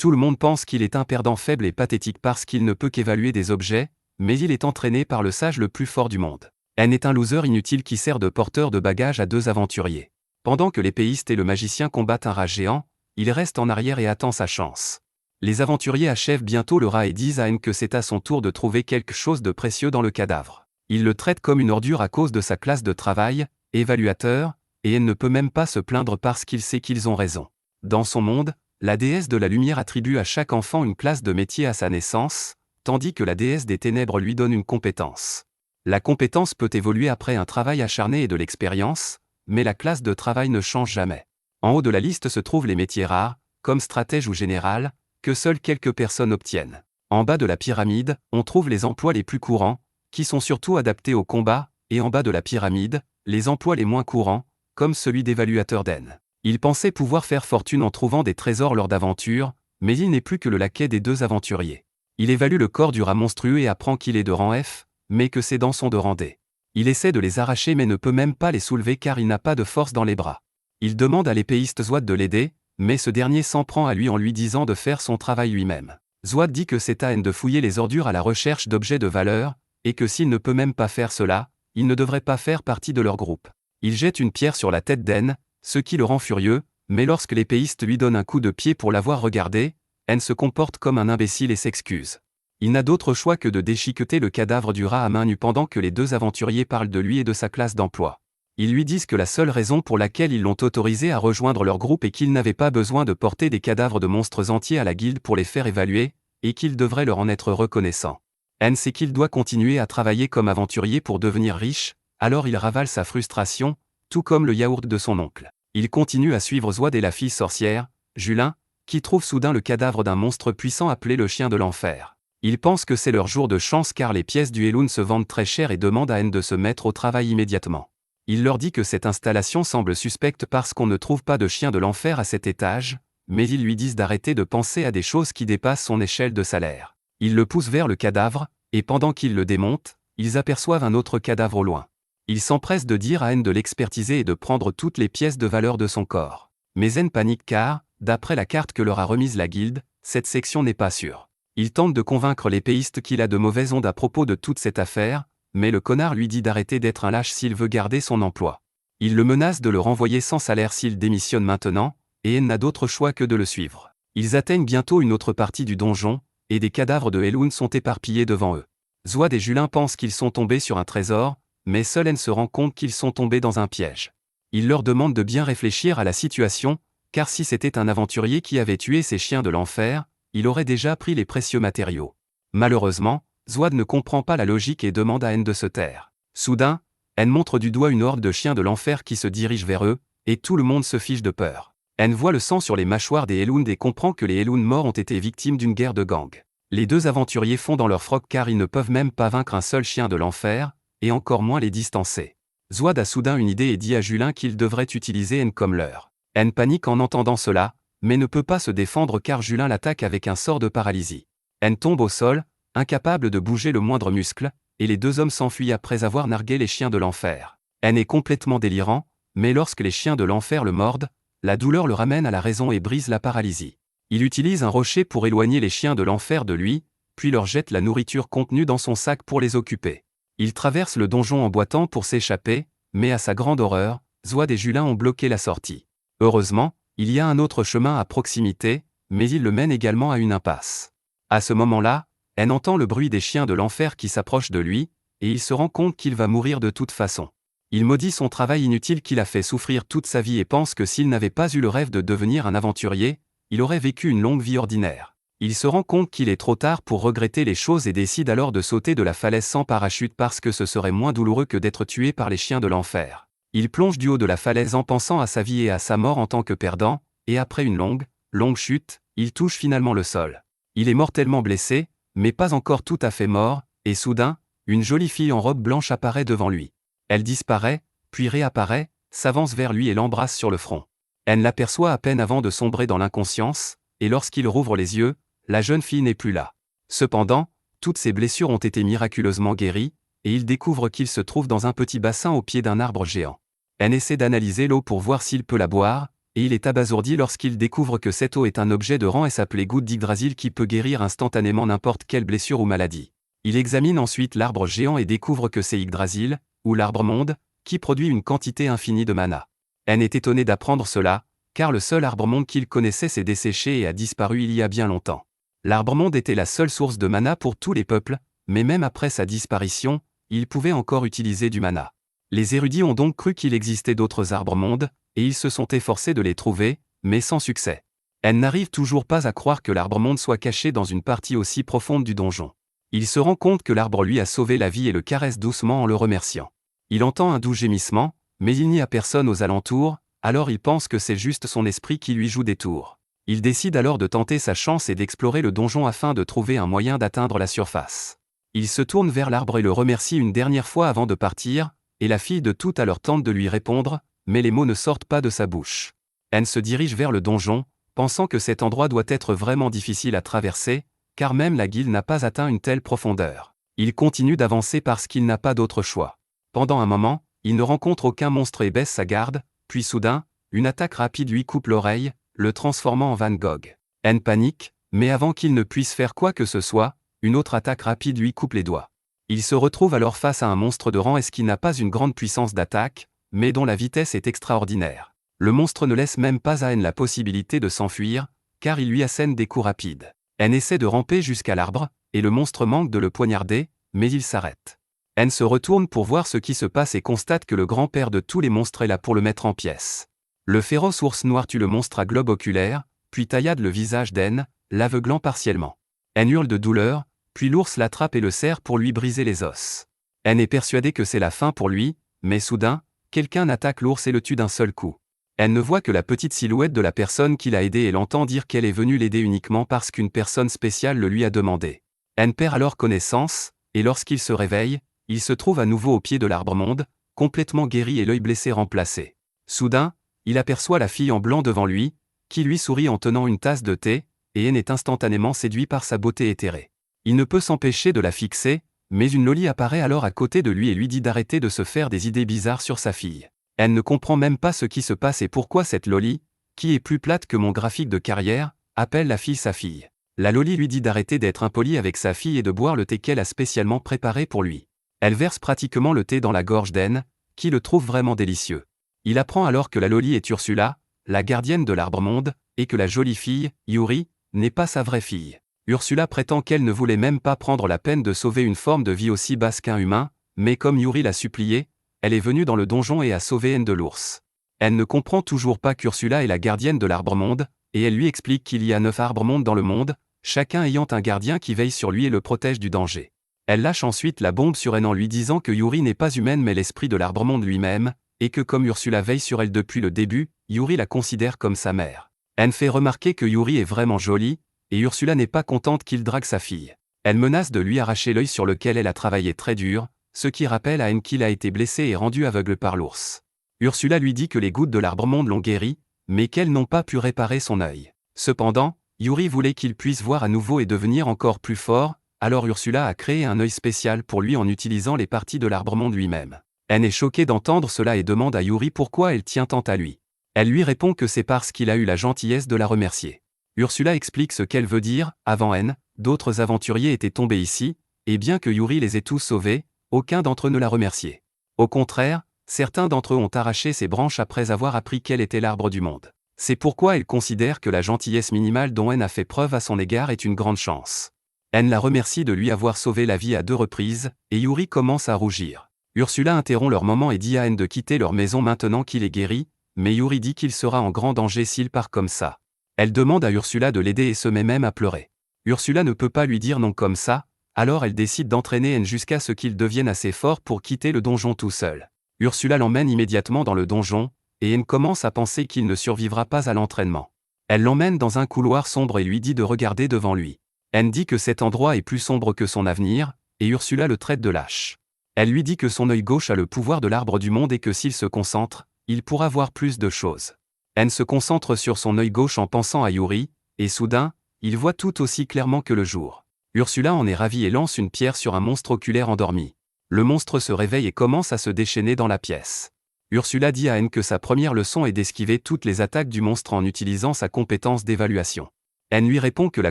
Tout le monde pense qu'il est un perdant faible et pathétique parce qu'il ne peut qu'évaluer des objets, mais il est entraîné par le sage le plus fort du monde. N est un loser inutile qui sert de porteur de bagages à deux aventuriers. Pendant que l'épéiste et le magicien combattent un rat géant, il reste en arrière et attend sa chance. Les aventuriers achèvent bientôt le rat et disent à N que c'est à son tour de trouver quelque chose de précieux dans le cadavre. Il le traite comme une ordure à cause de sa classe de travail, évaluateur, et N ne peut même pas se plaindre parce qu'il sait qu'ils ont raison. Dans son monde, la déesse de la lumière attribue à chaque enfant une classe de métier à sa naissance, tandis que la déesse des ténèbres lui donne une compétence. La compétence peut évoluer après un travail acharné et de l'expérience, mais la classe de travail ne change jamais. En haut de la liste se trouvent les métiers rares, comme stratège ou général, que seules quelques personnes obtiennent. En bas de la pyramide, on trouve les emplois les plus courants, qui sont surtout adaptés au combat, et en bas de la pyramide, les emplois les moins courants, comme celui d'évaluateur d'N. Il pensait pouvoir faire fortune en trouvant des trésors lors d'aventures, mais il n'est plus que le laquais des deux aventuriers. Il évalue le corps du rat monstrueux et apprend qu'il est de rang F, mais que ses dents sont de rang D. Il essaie de les arracher mais ne peut même pas les soulever car il n'a pas de force dans les bras. Il demande à l'épéiste Zouad de l'aider, mais ce dernier s'en prend à lui en lui disant de faire son travail lui-même. Zouad dit que c'est à N de fouiller les ordures à la recherche d'objets de valeur, et que s'il ne peut même pas faire cela, il ne devrait pas faire partie de leur groupe. Il jette une pierre sur la tête d'N, ce qui le rend furieux, mais lorsque l'épéiste lui donne un coup de pied pour l'avoir regardé, N se comporte comme un imbécile et s'excuse. Il n'a d'autre choix que de déchiqueter le cadavre du rat à main nue pendant que les deux aventuriers parlent de lui et de sa classe d'emploi. Ils lui disent que la seule raison pour laquelle ils l'ont autorisé à rejoindre leur groupe est qu'il n'avait pas besoin de porter des cadavres de monstres entiers à la guilde pour les faire évaluer, et qu'il devrait leur en être reconnaissant. N sait qu'il doit continuer à travailler comme aventurier pour devenir riche, alors il ravale sa frustration, tout comme le yaourt de son oncle. Il continue à suivre Zouad et la fille sorcière, Julin, qui trouve soudain le cadavre d'un monstre puissant appelé le chien de l'enfer. Ils pensent que c'est leur jour de chance car les pièces du Elune se vendent très cher et demandent à N de se mettre au travail immédiatement. Il leur dit que cette installation semble suspecte parce qu'on ne trouve pas de chien de l'enfer à cet étage, mais ils lui disent d'arrêter de penser à des choses qui dépassent son échelle de salaire. Ils le poussent vers le cadavre, et pendant qu'ils le démontent, ils aperçoivent un autre cadavre au loin. Ils s'empressent de dire à N de l'expertiser et de prendre toutes les pièces de valeur de son corps. Mais N panique car, d'après la carte que leur a remise la guilde, cette section n'est pas sûre. Il tente de convaincre l'épéiste qu'il a de mauvaises ondes à propos de toute cette affaire, mais le connard lui dit d'arrêter d'être un lâche s'il veut garder son emploi. Il le menace de le renvoyer sans salaire s'il démissionne maintenant, et N n'a d'autre choix que de le suivre. Ils atteignent bientôt une autre partie du donjon, et des cadavres de Elune sont éparpillés devant eux. Zouad et Julin pensent qu'ils sont tombés sur un trésor, mais seul N se rend compte qu'ils sont tombés dans un piège. Il leur demande de bien réfléchir à la situation, car si c'était un aventurier qui avait tué ces chiens de l'enfer, il aurait déjà pris les précieux matériaux. Malheureusement, Zouad ne comprend pas la logique et demande à N de se taire. Soudain, N montre du doigt une horde de chiens de l'enfer qui se dirige vers eux, et tout le monde se fiche de peur. N voit le sang sur les mâchoires des Elune et comprend que les Elune morts ont été victimes d'une guerre de gang. Les deux aventuriers font dans leur froc car ils ne peuvent même pas vaincre un seul chien de l'enfer, et encore moins les distancer. Zouad a soudain une idée et dit à Julin qu'il devrait utiliser N comme leurre. N panique en entendant cela, mais ne peut pas se défendre car Julin l'attaque avec un sort de paralysie. N tombe au sol, incapable de bouger le moindre muscle, et les deux hommes s'enfuient après avoir nargué les chiens de l'enfer. N est complètement délirant, mais lorsque les chiens de l'enfer le mordent, la douleur le ramène à la raison et brise la paralysie. Il utilise un rocher pour éloigner les chiens de l'enfer de lui, puis leur jette la nourriture contenue dans son sac pour les occuper. Il traverse le donjon en boitant pour s'échapper, mais à sa grande horreur, Zouad et Julin ont bloqué la sortie. Heureusement, il y a un autre chemin à proximité, mais il le mène également à une impasse. À ce moment-là, N entend le bruit des chiens de l'enfer qui s'approchent de lui, et il se rend compte qu'il va mourir de toute façon. Il maudit son travail inutile qu'il a fait souffrir toute sa vie et pense que s'il n'avait pas eu le rêve de devenir un aventurier, il aurait vécu une longue vie ordinaire. Il se rend compte qu'il est trop tard pour regretter les choses et décide alors de sauter de la falaise sans parachute parce que ce serait moins douloureux que d'être tué par les chiens de l'enfer. Il plonge du haut de la falaise en pensant à sa vie et à sa mort en tant que perdant, et après une longue chute, il touche finalement le sol. Il est mortellement blessé, mais pas encore tout à fait mort, et soudain, une jolie fille en robe blanche apparaît devant lui. Elle disparaît, puis réapparaît, s'avance vers lui et l'embrasse sur le front. N l'aperçoit à peine avant de sombrer dans l'inconscience, et lorsqu'il rouvre les yeux, la jeune fille n'est plus là. Cependant, toutes ses blessures ont été miraculeusement guéries, et il découvre qu'il se trouve dans un petit bassin au pied d'un arbre géant. N essaie d'analyser l'eau pour voir s'il peut la boire, et il est abasourdi lorsqu'il découvre que cette eau est un objet de rang S appelé goutte d'Yggdrasil qui peut guérir instantanément n'importe quelle blessure ou maladie. Il examine ensuite l'arbre géant et découvre que c'est Yggdrasil, ou l'arbre-monde, qui produit une quantité infinie de mana. N est étonné d'apprendre cela, car le seul arbre-monde qu'il connaissait s'est desséché et a disparu il y a bien longtemps. L'arbre-monde était la seule source de mana pour tous les peuples, mais même après sa disparition, il pouvait encore utiliser du mana. Les érudits ont donc cru qu'il existait d'autres arbres-mondes, et ils se sont efforcés de les trouver, mais sans succès. N n'arrive toujours pas à croire que l'arbre-monde soit caché dans une partie aussi profonde du donjon. Il se rend compte que l'arbre lui a sauvé la vie et le caresse doucement en le remerciant. Il entend un doux gémissement, mais il n'y a personne aux alentours, alors il pense que c'est juste son esprit qui lui joue des tours. Il décide alors de tenter sa chance et d'explorer le donjon afin de trouver un moyen d'atteindre la surface. Il se tourne vers l'arbre et le remercie une dernière fois avant de partir, et la fille de tout à l'heure tente de lui répondre, mais les mots ne sortent pas de sa bouche. N se dirige vers le donjon, pensant que cet endroit doit être vraiment difficile à traverser, car même la guilde n'a pas atteint une telle profondeur. Il continue d'avancer parce qu'il n'a pas d'autre choix. Pendant un moment, il ne rencontre aucun monstre et baisse sa garde, puis soudain, une attaque rapide lui coupe l'oreille, le transformant en Van Gogh. N panique, mais avant qu'il ne puisse faire quoi que ce soit, une autre attaque rapide lui coupe les doigts. Il se retrouve alors face à un monstre de rang S qui n'a pas une grande puissance d'attaque, mais dont la vitesse est extraordinaire. Le monstre ne laisse même pas à N la possibilité de s'enfuir, car il lui assène des coups rapides. N essaie de ramper jusqu'à l'arbre, et le monstre manque de le poignarder, mais il s'arrête. N se retourne pour voir ce qui se passe et constate que le grand-père de tous les monstres est là pour le mettre en pièces. Le féroce ours noir tue le monstre à globe oculaire, puis taillade le visage d'N, l'aveuglant partiellement. N hurle de douleur, puis l'ours l'attrape et le serre pour lui briser les os. N est persuadé que c'est la fin pour lui, mais soudain, quelqu'un attaque l'ours et le tue d'un seul coup. N ne voit que la petite silhouette de la personne qui l'a aidé et l'entend dire qu'elle est venue l'aider uniquement parce qu'une personne spéciale le lui a demandé. N perd alors connaissance, et lorsqu'il se réveille, il se trouve à nouveau au pied de l'arbre-monde, complètement guéri et l'œil blessé remplacé. Soudain, il aperçoit la fille en blanc devant lui, qui lui sourit en tenant une tasse de thé, et N est instantanément séduit par sa beauté éthérée. Il ne peut s'empêcher de la fixer, mais une Loli apparaît alors à côté de lui et lui dit d'arrêter de se faire des idées bizarres sur sa fille. N ne comprend même pas ce qui se passe et pourquoi cette Loli, qui est plus plate que mon graphique de carrière, appelle la fille sa fille. La Loli lui dit d'arrêter d'être impolie avec sa fille et de boire le thé qu'elle a spécialement préparé pour lui. Elle verse pratiquement le thé dans la gorge d'N, qui le trouve vraiment délicieux. Il apprend alors que la Loli est Ursula, la gardienne de l'arbre-monde, et que la jolie fille, Yuri, n'est pas sa vraie fille. Ursula prétend qu'elle ne voulait même pas prendre la peine de sauver une forme de vie aussi basse qu'un humain, mais comme Yuri l'a supplié, elle est venue dans le donjon et a sauvé N de l'ours. Elle ne comprend toujours pas qu'Ursula est la gardienne de l'arbre-monde, et elle lui explique qu'il y a 9 arbres-mondes dans le monde, chacun ayant un gardien qui veille sur lui et le protège du danger. Elle lâche ensuite la bombe sur N en lui disant que Yuri n'est pas humaine mais l'esprit de l'arbre-monde lui-même, et que comme Ursula veille sur elle depuis le début, Yuri la considère comme sa mère. N fait remarquer que Yuri est vraiment jolie, et Ursula n'est pas contente qu'il drague sa fille. Elle menace de lui arracher l'œil sur lequel elle a travaillé très dur, ce qui rappelle à N qu'il a été blessé et rendu aveugle par l'ours. Ursula lui dit que les gouttes de l'arbre-monde l'ont guéri, mais qu'elles n'ont pas pu réparer son œil. Cependant, Yuri voulait qu'il puisse voir à nouveau et devenir encore plus fort, alors Ursula a créé un œil spécial pour lui en utilisant les parties de l'arbre-monde lui-même. N est choquée d'entendre cela et demande à Yuri pourquoi elle tient tant à lui. Elle lui répond que c'est parce qu'il a eu la gentillesse de la remercier. Ursula explique ce qu'elle veut dire, avant N, d'autres aventuriers étaient tombés ici, et bien que Yuri les ait tous sauvés, aucun d'entre eux ne l'a remercié. Au contraire, certains d'entre eux ont arraché ses branches après avoir appris quel était l'arbre du monde. C'est pourquoi elle considère que la gentillesse minimale dont N a fait preuve à son égard est une grande chance. N la remercie de lui avoir sauvé la vie à 2 reprises, et Yuri commence à rougir. Ursula interrompt leur moment et dit à N de quitter leur maison maintenant qu'il est guéri, mais Yuri dit qu'il sera en grand danger s'il part comme ça. Elle demande à Ursula de l'aider et se met même à pleurer. Ursula ne peut pas lui dire non comme ça, alors elle décide d'entraîner N jusqu'à ce qu'il devienne assez fort pour quitter le donjon tout seul. Ursula l'emmène immédiatement dans le donjon, et N commence à penser qu'il ne survivra pas à l'entraînement. Elle l'emmène dans un couloir sombre et lui dit de regarder devant lui. N dit que cet endroit est plus sombre que son avenir, et Ursula le traite de lâche. Elle lui dit que son œil gauche a le pouvoir de l'arbre du monde et que s'il se concentre, il pourra voir plus de choses. N se concentre sur son œil gauche en pensant à Yuri, et soudain, il voit tout aussi clairement que le jour. Ursula en est ravie et lance une pierre sur un monstre oculaire endormi. Le monstre se réveille et commence à se déchaîner dans la pièce. Ursula dit à N que sa première leçon est d'esquiver toutes les attaques du monstre en utilisant sa compétence d'évaluation. N lui répond que la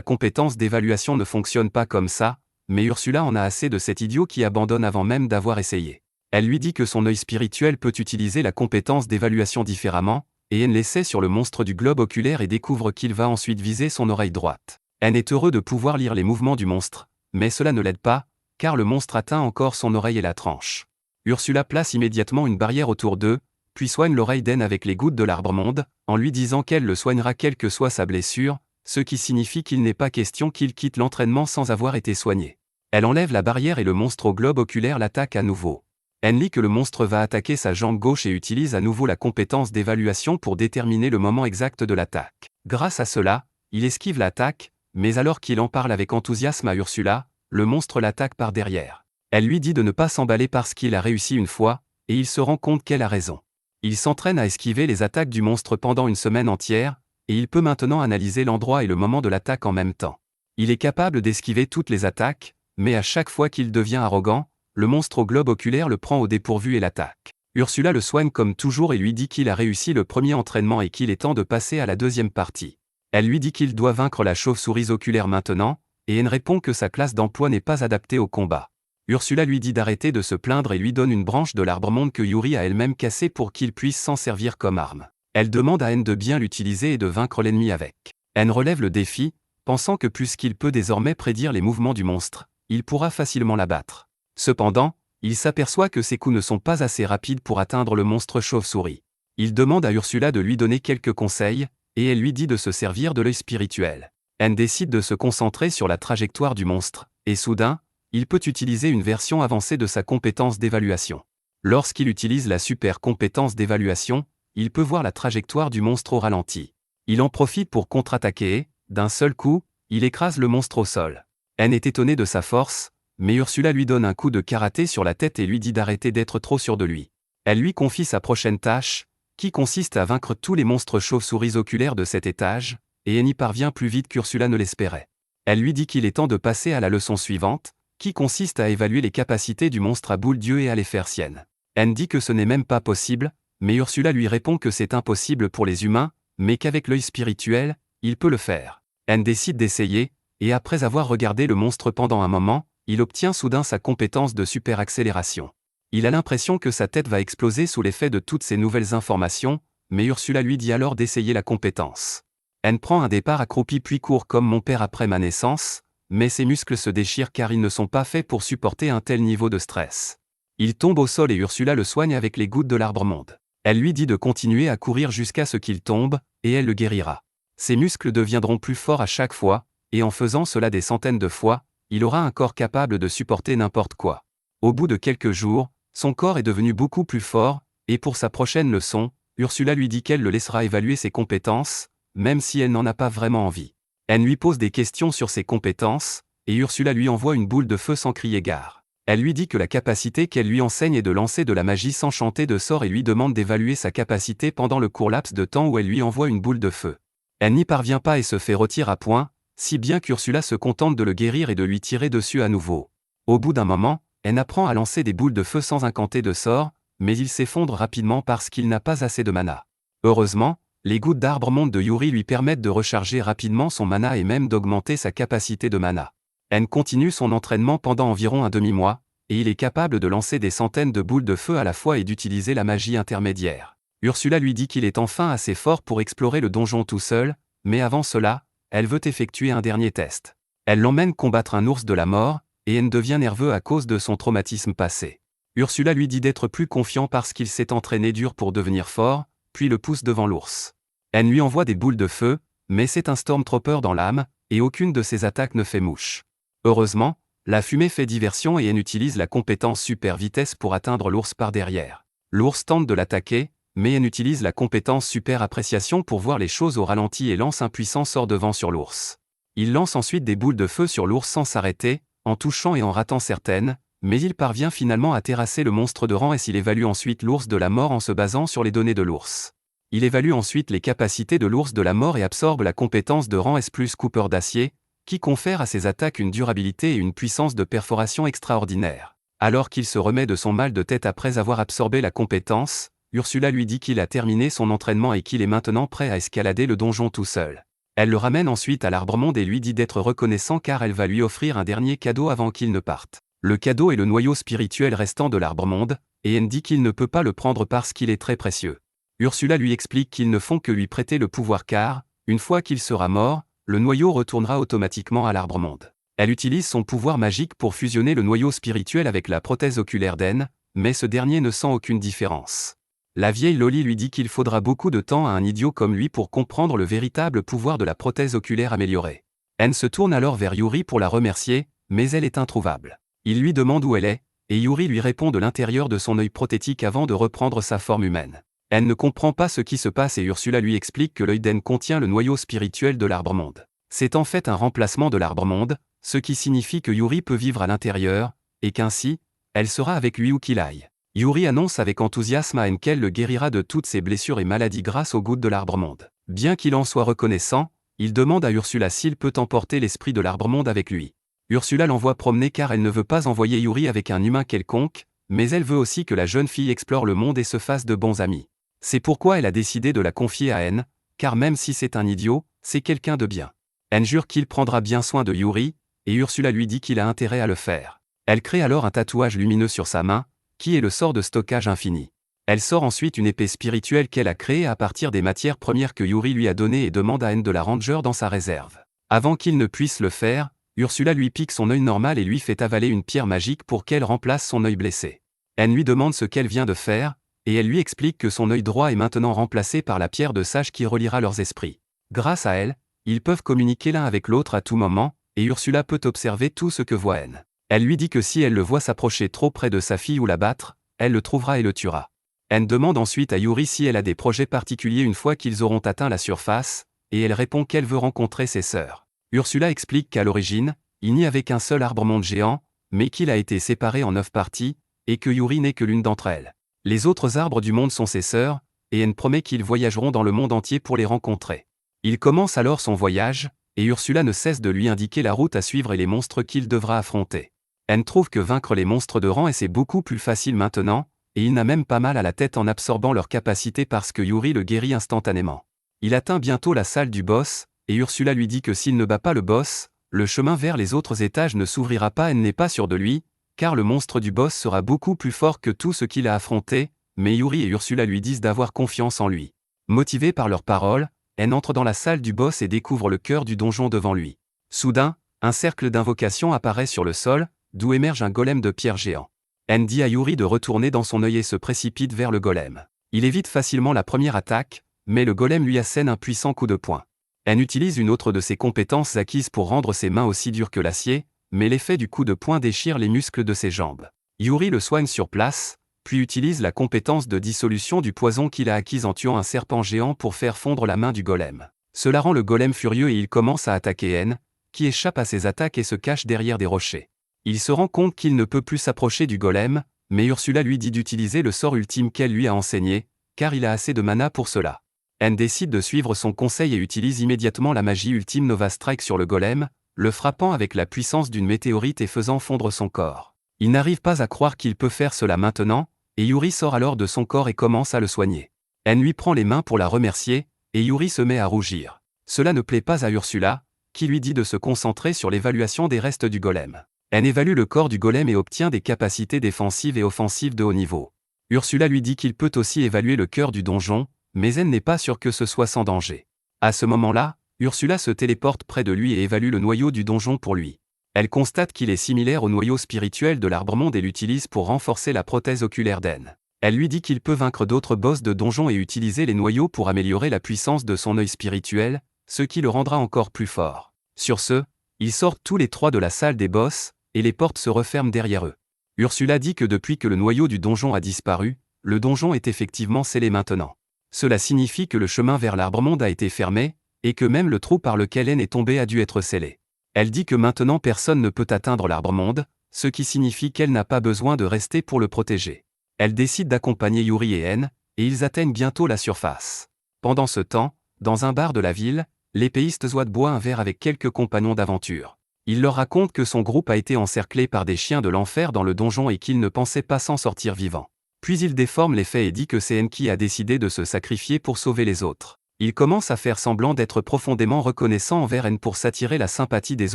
compétence d'évaluation ne fonctionne pas comme ça, mais Ursula en a assez de cet idiot qui abandonne avant même d'avoir essayé. Elle lui dit que son œil spirituel peut utiliser la compétence d'évaluation différemment, et N l'essaie sur le monstre du globe oculaire et découvre qu'il va ensuite viser son oreille droite. N est heureux de pouvoir lire les mouvements du monstre, mais cela ne l'aide pas, car le monstre atteint encore son oreille et la tranche. Ursula place immédiatement une barrière autour d'eux, puis soigne l'oreille d'N avec les gouttes de l'arbre-monde, en lui disant qu'elle le soignera quelle que soit sa blessure, ce qui signifie qu'il n'est pas question qu'il quitte l'entraînement sans avoir été soigné. Elle enlève la barrière et le monstre au globe oculaire l'attaque à nouveau. N lit que le monstre va attaquer sa jambe gauche et utilise à nouveau la compétence d'évaluation pour déterminer le moment exact de l'attaque. Grâce à cela, il esquive l'attaque, mais alors qu'il en parle avec enthousiasme à Ursula, le monstre l'attaque par derrière. Elle lui dit de ne pas s'emballer parce qu'il a réussi une fois, et il se rend compte qu'elle a raison. Il s'entraîne à esquiver les attaques du monstre pendant une semaine entière, et il peut maintenant analyser l'endroit et le moment de l'attaque en même temps. Il est capable d'esquiver toutes les attaques, mais à chaque fois qu'il devient arrogant, le monstre au globe oculaire le prend au dépourvu et l'attaque. Ursula le soigne comme toujours et lui dit qu'il a réussi le premier entraînement et qu'il est temps de passer à la deuxième partie. Elle lui dit qu'il doit vaincre la chauve-souris oculaire maintenant, et N répond que sa classe d'emploi n'est pas adaptée au combat. Ursula lui dit d'arrêter de se plaindre et lui donne une branche de l'arbre-monde que Yuri a elle-même cassée pour qu'il puisse s'en servir comme arme. Elle demande à N de bien l'utiliser et de vaincre l'ennemi avec. N relève le défi, pensant que puisqu'il peut désormais prédire les mouvements du monstre, il pourra facilement l'abattre. Cependant, il s'aperçoit que ses coups ne sont pas assez rapides pour atteindre le monstre chauve-souris. Il demande à Ursula de lui donner quelques conseils, et elle lui dit de se servir de l'œil spirituel. N décide de se concentrer sur la trajectoire du monstre, et soudain, il peut utiliser une version avancée de sa compétence d'évaluation. Lorsqu'il utilise la super compétence d'évaluation, il peut voir la trajectoire du monstre au ralenti. Il en profite pour contre-attaquer et, d'un seul coup, il écrase le monstre au sol. N est étonné de sa force, mais Ursula lui donne un coup de karaté sur la tête et lui dit d'arrêter d'être trop sûr de lui. Elle lui confie sa prochaine tâche, qui consiste à vaincre tous les monstres chauves-souris oculaires de cet étage, et N y parvient plus vite qu'Ursula ne l'espérait. Elle lui dit qu'il est temps de passer à la leçon suivante, qui consiste à évaluer les capacités du monstre à boule d'yeux et à les faire siennes. N dit que ce n'est même pas possible, mais Ursula lui répond que c'est impossible pour les humains, mais qu'avec l'œil spirituel, il peut le faire. N décide d'essayer, et après avoir regardé le monstre pendant un moment, il obtient soudain sa compétence de super accélération. Il a l'impression que sa tête va exploser sous l'effet de toutes ces nouvelles informations, mais Ursula lui dit alors d'essayer la compétence. N prend un départ accroupi puis court comme mon père après ma naissance, mais ses muscles se déchirent car ils ne sont pas faits pour supporter un tel niveau de stress. Il tombe au sol et Ursula le soigne avec les gouttes de l'arbre-monde. Elle lui dit de continuer à courir jusqu'à ce qu'il tombe, et elle le guérira. Ses muscles deviendront plus forts à chaque fois, et en faisant cela des centaines de fois, il aura un corps capable de supporter n'importe quoi. Au bout de quelques jours, son corps est devenu beaucoup plus fort, et pour sa prochaine leçon, Ursula lui dit qu'elle le laissera évaluer ses compétences, même si elle n'en a pas vraiment envie. Elle lui pose des questions sur ses compétences, et Ursula lui envoie une boule de feu sans crier gare. Elle lui dit que la capacité qu'elle lui enseigne est de lancer de la magie sans chanter de sorts et lui demande d'évaluer sa capacité pendant le court laps de temps où elle lui envoie une boule de feu. Elle n'y parvient pas et se fait retirer à point, si bien qu'Ursula se contente de le guérir et de lui tirer dessus à nouveau. Au bout d'un moment, elle apprend à lancer des boules de feu sans incanter de sorts, mais il s'effondre rapidement parce qu'il n'a pas assez de mana. Heureusement, les gouttes d'arbre-monde de Yuri lui permettent de recharger rapidement son mana et même d'augmenter sa capacité de mana. N continue son entraînement pendant environ un demi-mois, et il est capable de lancer des centaines de boules de feu à la fois et d'utiliser la magie intermédiaire. Ursula lui dit qu'il est enfin assez fort pour explorer le donjon tout seul, mais avant cela, elle veut effectuer un dernier test. Elle l'emmène combattre un ours de la mort, et N devient nerveux à cause de son traumatisme passé. Ursula lui dit d'être plus confiant parce qu'il s'est entraîné dur pour devenir fort, puis le pousse devant l'ours. N lui envoie des boules de feu, mais c'est un Stormtrooper dans l'âme, et aucune de ses attaques ne fait mouche. Heureusement, la fumée fait diversion et N utilise la compétence super vitesse pour atteindre l'ours par derrière. L'ours tente de l'attaquer, mais N utilise la compétence super appréciation pour voir les choses au ralenti et lance un puissant sort de vent sur l'ours. Il lance ensuite des boules de feu sur l'ours sans s'arrêter, en touchant et en ratant certaines, mais il parvient finalement à terrasser le monstre de rang et s'il évalue ensuite l'ours de la mort en se basant sur les données de l'ours. Il évalue ensuite les capacités de l'ours de la mort et absorbe la compétence de rang S+ Cooper d'acier, qui confère à ses attaques une durabilité et une puissance de perforation extraordinaire. Alors qu'il se remet de son mal de tête après avoir absorbé la compétence, Ursula lui dit qu'il a terminé son entraînement et qu'il est maintenant prêt à escalader le donjon tout seul. Elle le ramène ensuite à l'Arbre-Monde et lui dit d'être reconnaissant car elle va lui offrir un dernier cadeau avant qu'il ne parte. Le cadeau est le noyau spirituel restant de l'Arbre-Monde, et Anne dit qu'il ne peut pas le prendre parce qu'il est très précieux. Ursula lui explique qu'ils ne font que lui prêter le pouvoir car, une fois qu'il sera mort, le noyau retournera automatiquement à l'Arbre-Monde. Elle utilise son pouvoir magique pour fusionner le noyau spirituel avec la prothèse oculaire d'Anne, mais ce dernier ne sent aucune différence. La vieille Loli lui dit qu'il faudra beaucoup de temps à un idiot comme lui pour comprendre le véritable pouvoir de la prothèse oculaire améliorée. Anne se tourne alors vers Yuri pour la remercier, mais elle est introuvable. Il lui demande où elle est, et Yuri lui répond de l'intérieur de son œil prothétique avant de reprendre sa forme humaine. Anne ne comprend pas ce qui se passe et Ursula lui explique que l'œil d'Anne contient le noyau spirituel de l'Arbre-Monde. C'est en fait un remplacement de l'Arbre-Monde, ce qui signifie que Yuri peut vivre à l'intérieur, et qu'ainsi, elle sera avec lui où qu'il aille. Yuri annonce avec enthousiasme à Anne qu'elle le guérira de toutes ses blessures et maladies grâce aux gouttes de l'Arbre-Monde. Bien qu'il en soit reconnaissant, il demande à Ursula s'il peut emporter l'esprit de l'Arbre-Monde avec lui. Ursula l'envoie promener car elle ne veut pas envoyer Yuri avec un humain quelconque, mais elle veut aussi que la jeune fille explore le monde et se fasse de bons amis. C'est pourquoi elle a décidé de la confier à Anne, car même si c'est un idiot, c'est quelqu'un de bien. Anne jure qu'il prendra bien soin de Yuri, et Ursula lui dit qu'il a intérêt à le faire. Elle crée alors un tatouage lumineux sur sa main, qui est le sort de stockage infini. Elle sort ensuite une épée spirituelle qu'elle a créée à partir des matières premières que Yuri lui a données et demande à Anne de la ranger dans sa réserve. Avant qu'il ne puisse le faire, Ursula lui pique son œil normal et lui fait avaler une pierre magique pour qu'elle remplace son œil blessé. Anne lui demande ce qu'elle vient de faire, et elle lui explique que son œil droit est maintenant remplacé par la pierre de sage qui reliera leurs esprits. Grâce à elle, ils peuvent communiquer l'un avec l'autre à tout moment, et Ursula peut observer tout ce que voit Anne. Elle lui dit que si elle le voit s'approcher trop près de sa fille ou la battre, elle le trouvera et le tuera. Anne demande ensuite à Yuri si elle a des projets particuliers une fois qu'ils auront atteint la surface, et elle répond qu'elle veut rencontrer ses sœurs. Ursula explique qu'à l'origine, il n'y avait qu'un seul arbre-monde géant, mais qu'il a été séparé en 9 parties, et que Yuri n'est que l'une d'entre elles. Les autres arbres du monde sont ses sœurs, et Anne promet qu'ils voyageront dans le monde entier pour les rencontrer. Il commence alors son voyage, et Ursula ne cesse de lui indiquer la route à suivre et les monstres qu'il devra affronter. Anne trouve que vaincre les monstres de rang c'est beaucoup plus facile maintenant, et il n'a même pas mal à la tête en absorbant leurs capacités parce que Yuri le guérit instantanément. Il atteint bientôt la salle du boss, et Ursula lui dit que s'il ne bat pas le boss, le chemin vers les autres étages ne s'ouvrira pas. Anne n'est pas sûre de lui, car le monstre du boss sera beaucoup plus fort que tout ce qu'il a affronté, mais Yuri et Ursula lui disent d'avoir confiance en lui. Motivée par leurs paroles, Anne entre dans la salle du boss et découvre le cœur du donjon devant lui. Soudain, un cercle d'invocation apparaît sur le sol, d'où émerge un golem de pierre géant. Anne dit à Yuri de retourner dans son œil et se précipite vers le golem. Il évite facilement la première attaque, mais le golem lui assène un puissant coup de poing. Anne utilise une autre de ses compétences acquises pour rendre ses mains aussi dures que l'acier, mais l'effet du coup de poing déchire les muscles de ses jambes. Yuri le soigne sur place, puis utilise la compétence de dissolution du poison qu'il a acquise en tuant un serpent géant pour faire fondre la main du golem. Cela rend le golem furieux et il commence à attaquer Anne, qui échappe à ses attaques et se cache derrière des rochers. Il se rend compte qu'il ne peut plus s'approcher du golem, mais Ursula lui dit d'utiliser le sort ultime qu'elle lui a enseigné, car il a assez de mana pour cela. Anne décide de suivre son conseil et utilise immédiatement la magie ultime Nova Strike sur le golem, le frappant avec la puissance d'une météorite et faisant fondre son corps. Il n'arrive pas à croire qu'il peut faire cela maintenant, et Yuri sort alors de son corps et commence à le soigner. Anne lui prend les mains pour la remercier, et Yuri se met à rougir. Cela ne plaît pas à Ursula, qui lui dit de se concentrer sur l'évaluation des restes du golem. Anne évalue le corps du golem et obtient des capacités défensives et offensives de haut niveau. Ursula lui dit qu'il peut aussi évaluer le cœur du donjon, mais elle n'est pas sûre que ce soit sans danger. À ce moment-là, Ursula se téléporte près de lui et évalue le noyau du donjon pour lui. Elle constate qu'il est similaire au noyau spirituel de l'Arbre-Monde et l'utilise pour renforcer la prothèse oculaire d'Anne. Elle lui dit qu'il peut vaincre d'autres boss de donjon et utiliser les noyaux pour améliorer la puissance de son œil spirituel, ce qui le rendra encore plus fort. Sur ce, ils sortent tous les trois de la salle des boss, et les portes se referment derrière eux. Ursula dit que depuis que le noyau du donjon a disparu, le donjon est effectivement scellé maintenant. Cela signifie que le chemin vers l'Arbre-Monde a été fermé, et que même le trou par lequel Anne est tombée a dû être scellé. Elle dit que maintenant personne ne peut atteindre l'Arbre-Monde, ce qui signifie qu'elle n'a pas besoin de rester pour le protéger. Elle décide d'accompagner Yuri et Anne, et ils atteignent bientôt la surface. Pendant ce temps, dans un bar de la ville, l'épéiste Zoad boit un verre avec quelques compagnons d'aventure. Il leur raconte que son groupe a été encerclé par des chiens de l'enfer dans le donjon et qu'il ne pensait pas s'en sortir vivant. Puis il déforme les faits et dit que c'est N qui a décidé de se sacrifier pour sauver les autres. Il commence à faire semblant d'être profondément reconnaissant envers N pour s'attirer la sympathie des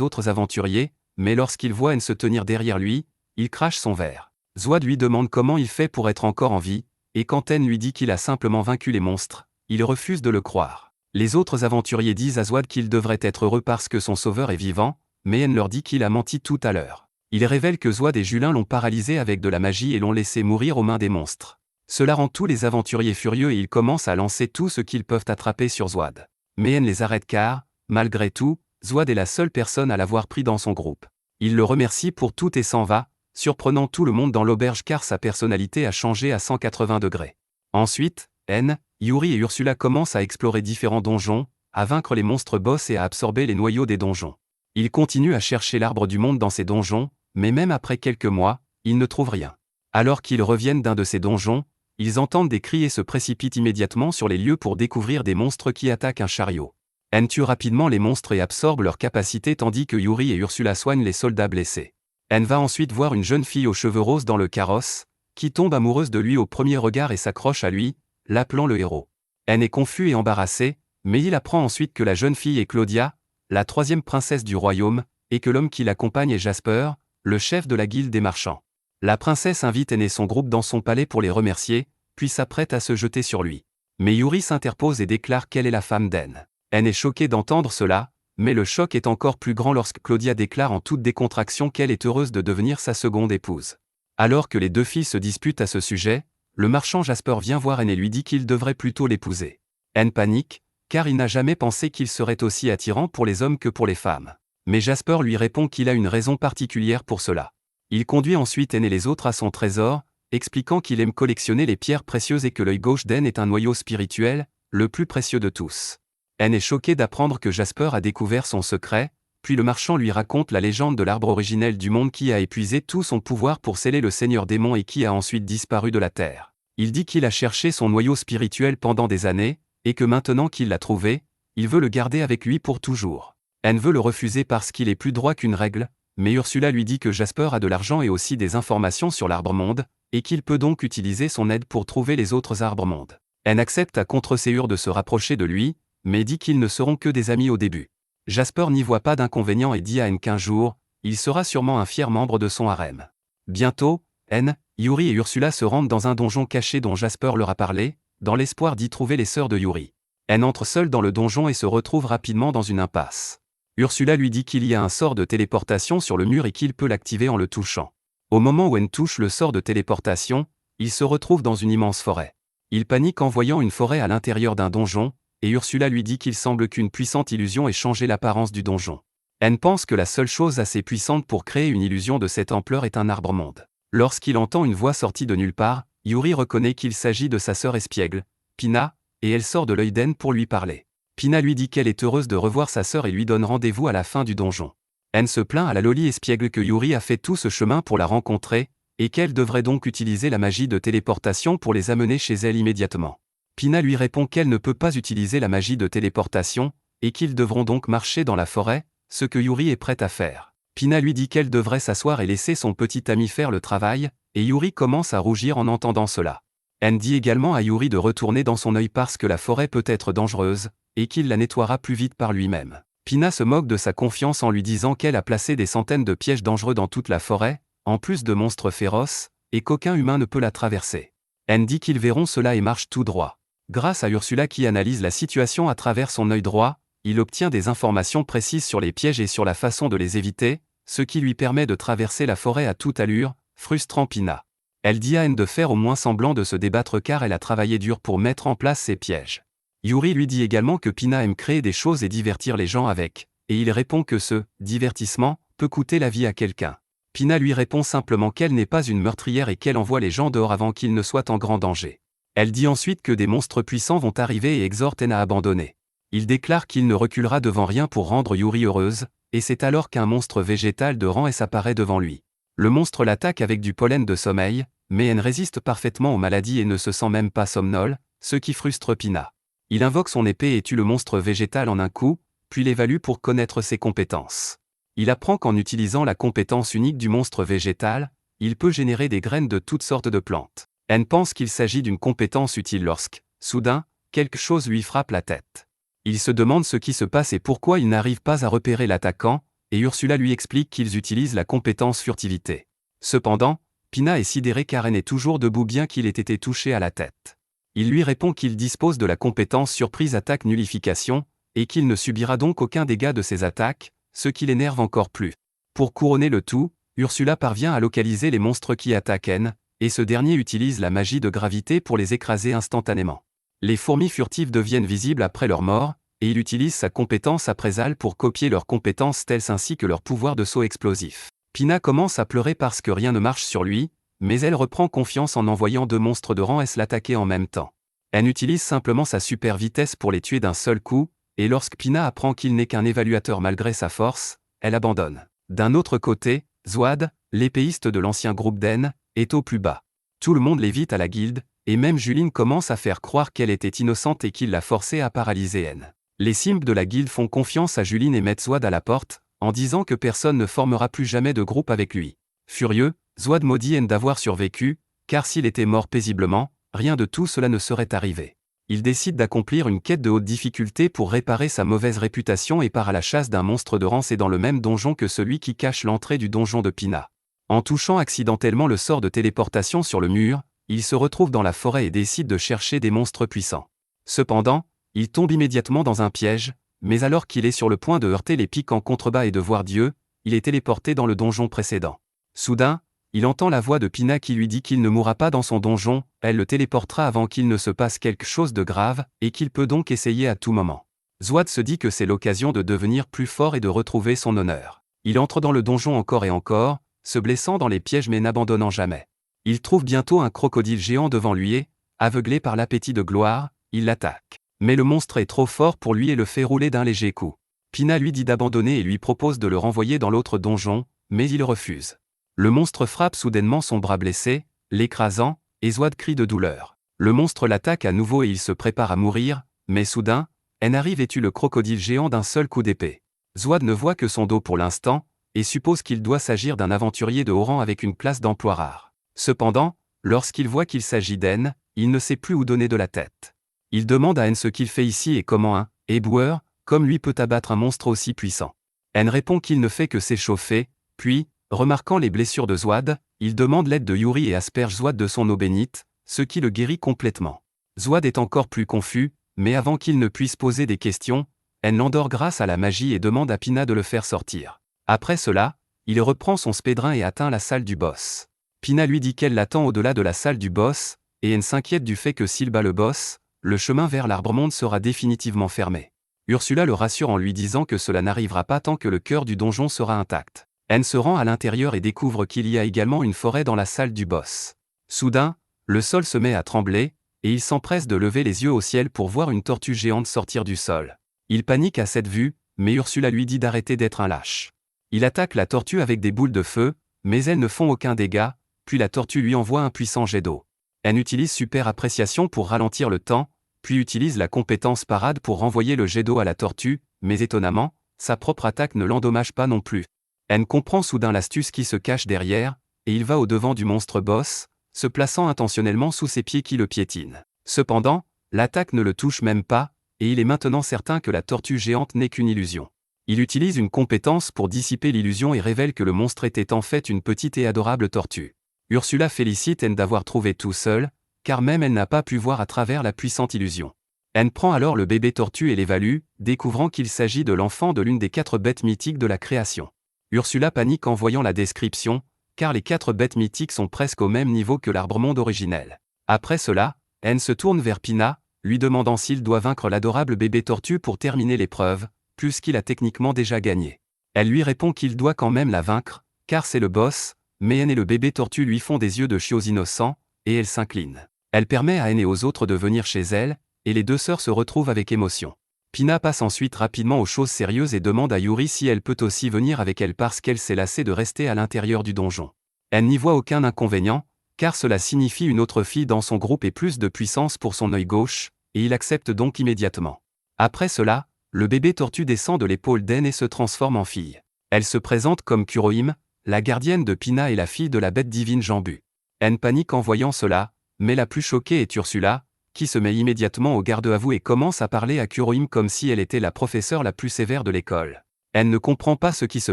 autres aventuriers, mais lorsqu'il voit N se tenir derrière lui, il crache son verre. Zwaad lui demande comment il fait pour être encore en vie, et quand N lui dit qu'il a simplement vaincu les monstres, il refuse de le croire. Les autres aventuriers disent à Zwaad qu'il devrait être heureux parce que son sauveur est vivant, mais N leur dit qu'il a menti tout à l'heure. Il révèle que Zwaad et Julin l'ont paralysé avec de la magie et l'ont laissé mourir aux mains des monstres. Cela rend tous les aventuriers furieux et ils commencent à lancer tout ce qu'ils peuvent attraper sur Zwaad. Mais N les arrête car, malgré tout, Zwaad est la seule personne à l'avoir pris dans son groupe. Il le remercie pour tout et s'en va, surprenant tout le monde dans l'auberge car sa personnalité a changé à 180 degrés. Ensuite, N, Yuri et Ursula commencent à explorer différents donjons, à vaincre les monstres boss et à absorber les noyaux des donjons. Ils continuent à chercher l'arbre du monde dans ces donjons, mais même après quelques mois, ils ne trouvent rien. Alors qu'ils reviennent d'un de ces donjons, ils entendent des cris et se précipitent immédiatement sur les lieux pour découvrir des monstres qui attaquent un chariot. N tue rapidement les monstres et absorbe leurs capacités tandis que Yuri et Ursula soignent les soldats blessés. N va ensuite voir une jeune fille aux cheveux roses dans le carrosse, qui tombe amoureuse de lui au premier regard et s'accroche à lui, l'appelant le héros. N est confus et embarrassé, mais il apprend ensuite que la jeune fille est Claudia, la troisième princesse du royaume, et que l'homme qui l'accompagne est Jasper, le chef de la guilde des marchands. La princesse invite N et son groupe dans son palais pour les remercier, puis s'apprête à se jeter sur lui. Mais Yuri s'interpose et déclare qu'elle est la femme d'N. N est choquée d'entendre cela, mais le choc est encore plus grand lorsque Claudia déclare en toute décontraction qu'elle est heureuse de devenir sa seconde épouse. Alors que les deux filles se disputent à ce sujet, le marchand Jasper vient voir N et lui dit qu'il devrait plutôt l'épouser. N panique, car il n'a jamais pensé qu'il serait aussi attirant pour les hommes que pour les femmes. Mais Jasper lui répond qu'il a une raison particulière pour cela. Il conduit ensuite N et les autres à son trésor, expliquant qu'il aime collectionner les pierres précieuses et que l'œil gauche d'N est un noyau spirituel, le plus précieux de tous. N est choqué d'apprendre que Jasper a découvert son secret, puis le marchand lui raconte la légende de l'arbre originel du monde qui a épuisé tout son pouvoir pour sceller le seigneur démon et qui a ensuite disparu de la terre. Il dit qu'il a cherché son noyau spirituel pendant des années, et que maintenant qu'il l'a trouvé, il veut le garder avec lui pour toujours. N veut le refuser parce qu'il est plus droit qu'une règle, mais Ursula lui dit que Jasper a de l'argent et aussi des informations sur l'arbre-monde, et qu'il peut donc utiliser son aide pour trouver les autres arbres-mondes. N accepte à contre-séure de se rapprocher de lui, mais dit qu'ils ne seront que des amis au début. Jasper n'y voit pas d'inconvénient et dit à N qu'un jour, il sera sûrement un fier membre de son harem. Bientôt, N, Yuri et Ursula se rendent dans un donjon caché dont Jasper leur a parlé, dans l'espoir d'y trouver les sœurs de Yuri. N entre seule dans le donjon et se retrouve rapidement dans une impasse. Ursula lui dit qu'il y a un sort de téléportation sur le mur et qu'il peut l'activer en le touchant. Au moment où N touche le sort de téléportation, il se retrouve dans une immense forêt. Il panique en voyant une forêt à l'intérieur d'un donjon, et Ursula lui dit qu'il semble qu'une puissante illusion ait changé l'apparence du donjon. N pense que la seule chose assez puissante pour créer une illusion de cette ampleur est un arbre-monde. Lorsqu'il entend une voix sortie de nulle part, Yuri reconnaît qu'il s'agit de sa sœur espiègle, Pina, et elle sort de l'œil d'N pour lui parler. Pina lui dit qu'elle est heureuse de revoir sa sœur et lui donne rendez-vous à la fin du donjon. N se plaint à la Loli espiègle que Yuri a fait tout ce chemin pour la rencontrer, et qu'elle devrait donc utiliser la magie de téléportation pour les amener chez elle immédiatement. Pina lui répond qu'elle ne peut pas utiliser la magie de téléportation, et qu'ils devront donc marcher dans la forêt, ce que Yuri est prête à faire. Pina lui dit qu'elle devrait s'asseoir et laisser son petit ami faire le travail, et Yuri commence à rougir en entendant cela. N dit également à Yuri de retourner dans son œil parce que la forêt peut être dangereuse, et qu'il la nettoiera plus vite par lui-même. Pina se moque de sa confiance en lui disant qu'elle a placé des centaines de pièges dangereux dans toute la forêt, en plus de monstres féroces, et qu'aucun humain ne peut la traverser. N dit qu'ils verront cela et marche tout droit. Grâce à Ursula qui analyse la situation à travers son œil droit, il obtient des informations précises sur les pièges et sur la façon de les éviter, ce qui lui permet de traverser la forêt à toute allure, frustrant Pina. Elle dit à N de faire au moins semblant de se débattre car elle a travaillé dur pour mettre en place ces pièges. Yuri lui dit également que Pina aime créer des choses et divertir les gens avec, et il répond que ce divertissement peut coûter la vie à quelqu'un. Pina lui répond simplement qu'elle n'est pas une meurtrière et qu'elle envoie les gens dehors avant qu'ils ne soient en grand danger. Elle dit ensuite que des monstres puissants vont arriver et exhorte N à abandonner. Il déclare qu'il ne reculera devant rien pour rendre Yuri heureuse, et c'est alors qu'un monstre végétal de rang S apparaît devant lui. Le monstre l'attaque avec du pollen de sommeil, mais N résiste parfaitement aux maladies et ne se sent même pas somnole, ce qui frustre Pina. Il invoque son épée et tue le monstre végétal en un coup, puis l'évalue pour connaître ses compétences. Il apprend qu'en utilisant la compétence unique du monstre végétal, il peut générer des graines de toutes sortes de plantes. Elle pense qu'il s'agit d'une compétence utile lorsque, soudain, quelque chose lui frappe la tête. Il se demande ce qui se passe et pourquoi il n'arrive pas à repérer l'attaquant, et Ursula lui explique qu'ils utilisent la compétence furtivité. Cependant, Pina est sidéré car elle est toujours debout bien qu'il ait été touché à la tête. Il lui répond qu'il dispose de la compétence surprise attaque nullification, et qu'il ne subira donc aucun dégât de ses attaques, ce qui l'énerve encore plus. Pour couronner le tout, Ursula parvient à localiser les monstres qui attaquent N, et ce dernier utilise la magie de gravité pour les écraser instantanément. Les fourmis furtives deviennent visibles après leur mort, et il utilise sa compétence après-Al pour copier leurs compétences stealth ainsi que leur pouvoir de saut explosif. Pina commence à pleurer parce que rien ne marche sur lui, mais elle reprend confiance en envoyant 2 monstres de rang S l'attaquer en même temps. Elle utilise simplement sa super vitesse pour les tuer d'un seul coup, et lorsque Pina apprend qu'il n'est qu'un évaluateur malgré sa force, elle abandonne. D'un autre côté, Zouad, l'épéiste de l'ancien groupe d'N, est au plus bas. Tout le monde l'évite à la guilde, et même Juline commence à faire croire qu'elle était innocente et qu'il l'a forcée à paralyser N. Les simples de la guilde font confiance à Juline et mettent Zouad à la porte, en disant que personne ne formera plus jamais de groupe avec lui. Furieux, Zouad maudit N d'avoir survécu, car s'il était mort paisiblement, rien de tout cela ne serait arrivé. Il décide d'accomplir une quête de haute difficulté pour réparer sa mauvaise réputation et part à la chasse d'un monstre de rang C dans le même donjon que celui qui cache l'entrée du donjon de Pina. En touchant accidentellement le sort de téléportation sur le mur, il se retrouve dans la forêt et décide de chercher des monstres puissants. Cependant, il tombe immédiatement dans un piège, mais alors qu'il est sur le point de heurter les pics en contrebas et de voir Dieu, il est téléporté dans le donjon précédent. Soudain, il entend la voix de Pina qui lui dit qu'il ne mourra pas dans son donjon, elle le téléportera avant qu'il ne se passe quelque chose de grave, et qu'il peut donc essayer à tout moment. Zouad se dit que c'est l'occasion de devenir plus fort et de retrouver son honneur. Il entre dans le donjon encore et encore, se blessant dans les pièges mais n'abandonnant jamais. Il trouve bientôt un crocodile géant devant lui et, aveuglé par l'appétit de gloire, il l'attaque. Mais le monstre est trop fort pour lui et le fait rouler d'un léger coup. Pina lui dit d'abandonner et lui propose de le renvoyer dans l'autre donjon, mais il refuse. Le monstre frappe soudainement son bras blessé, l'écrasant, et Zouad crie de douleur. Le monstre l'attaque à nouveau et il se prépare à mourir, mais soudain, N arrive et tue le crocodile géant d'un seul coup d'épée. Zouad ne voit que son dos pour l'instant, et suppose qu'il doit s'agir d'un aventurier de haut rang avec une place d'emploi rare. Cependant, lorsqu'il voit qu'il s'agit d'N, il ne sait plus où donner de la tête. Il demande à N ce qu'il fait ici et comment un éboueur, comme lui peut abattre un monstre aussi puissant. N répond qu'il ne fait que s'échauffer, puis, remarquant les blessures de Zouad, il demande l'aide de Yuri et asperge Zouad de son eau bénite, ce qui le guérit complètement. Zouad est encore plus confus, mais avant qu'il ne puisse poser des questions, N l'endort grâce à la magie et demande à Pina de le faire sortir. Après cela, il reprend son spédrin et atteint la salle du boss. Pina lui dit qu'elle l'attend au-delà de la salle du boss, et N s'inquiète du fait que s'il bat le boss, le chemin vers l'Arbre-Monde sera définitivement fermé. Ursula le rassure en lui disant que cela n'arrivera pas tant que le cœur du donjon sera intact. N se rend à l'intérieur et découvre qu'il y a également une forêt dans la salle du boss. Soudain, le sol se met à trembler, et il s'empresse de lever les yeux au ciel pour voir une tortue géante sortir du sol. Il panique à cette vue, mais Ursula lui dit d'arrêter d'être un lâche. Il attaque la tortue avec des boules de feu, mais elles ne font aucun dégât, puis la tortue lui envoie un puissant jet d'eau. N utilise super appréciation pour ralentir le temps, puis utilise la compétence parade pour renvoyer le jet d'eau à la tortue, mais étonnamment, sa propre attaque ne l'endommage pas non plus. N comprend soudain l'astuce qui se cache derrière, et il va au-devant du monstre boss, se plaçant intentionnellement sous ses pieds qui le piétinent. Cependant, l'attaque ne le touche même pas, et il est maintenant certain que la tortue géante n'est qu'une illusion. Il utilise une compétence pour dissiper l'illusion et révèle que le monstre était en fait une petite et adorable tortue. Ursula félicite N d'avoir trouvé tout seul, car même elle n'a pas pu voir à travers la puissante illusion. N prend alors le bébé tortue et l'évalue, découvrant qu'il s'agit de l'enfant de l'une des 4 bêtes mythiques de la création. Ursula panique en voyant la description, car les 4 bêtes mythiques sont presque au même niveau que l'Arbre-Monde originel. Après cela, N se tourne vers Pina, lui demandant s'il doit vaincre l'adorable bébé tortue pour terminer l'épreuve, puisqu'il a techniquement déjà gagné. Elle lui répond qu'il doit quand même la vaincre, car c'est le boss, mais N et le bébé tortue lui font des yeux de chiots innocents, et elle s'incline. Elle permet à N et aux autres de venir chez elle, et les 2 sœurs se retrouvent avec émotion. Pina passe ensuite rapidement aux choses sérieuses et demande à Yuri si elle peut aussi venir avec elle parce qu'elle s'est lassée de rester à l'intérieur du donjon. Elle n'y voit aucun inconvénient, car cela signifie une autre fille dans son groupe et plus de puissance pour son œil gauche, et il accepte donc immédiatement. Après cela, le bébé tortue descend de l'épaule d'N et se transforme en fille. Elle se présente comme Kurohim, la gardienne de Pina et la fille de la bête divine Jambu. N panique en voyant cela, Mais la plus choquée est Ursula, qui se met immédiatement au garde-à-vous et commence à parler à Kurohime comme si elle était la professeure la plus sévère de l'école. Elle ne comprend pas ce qui se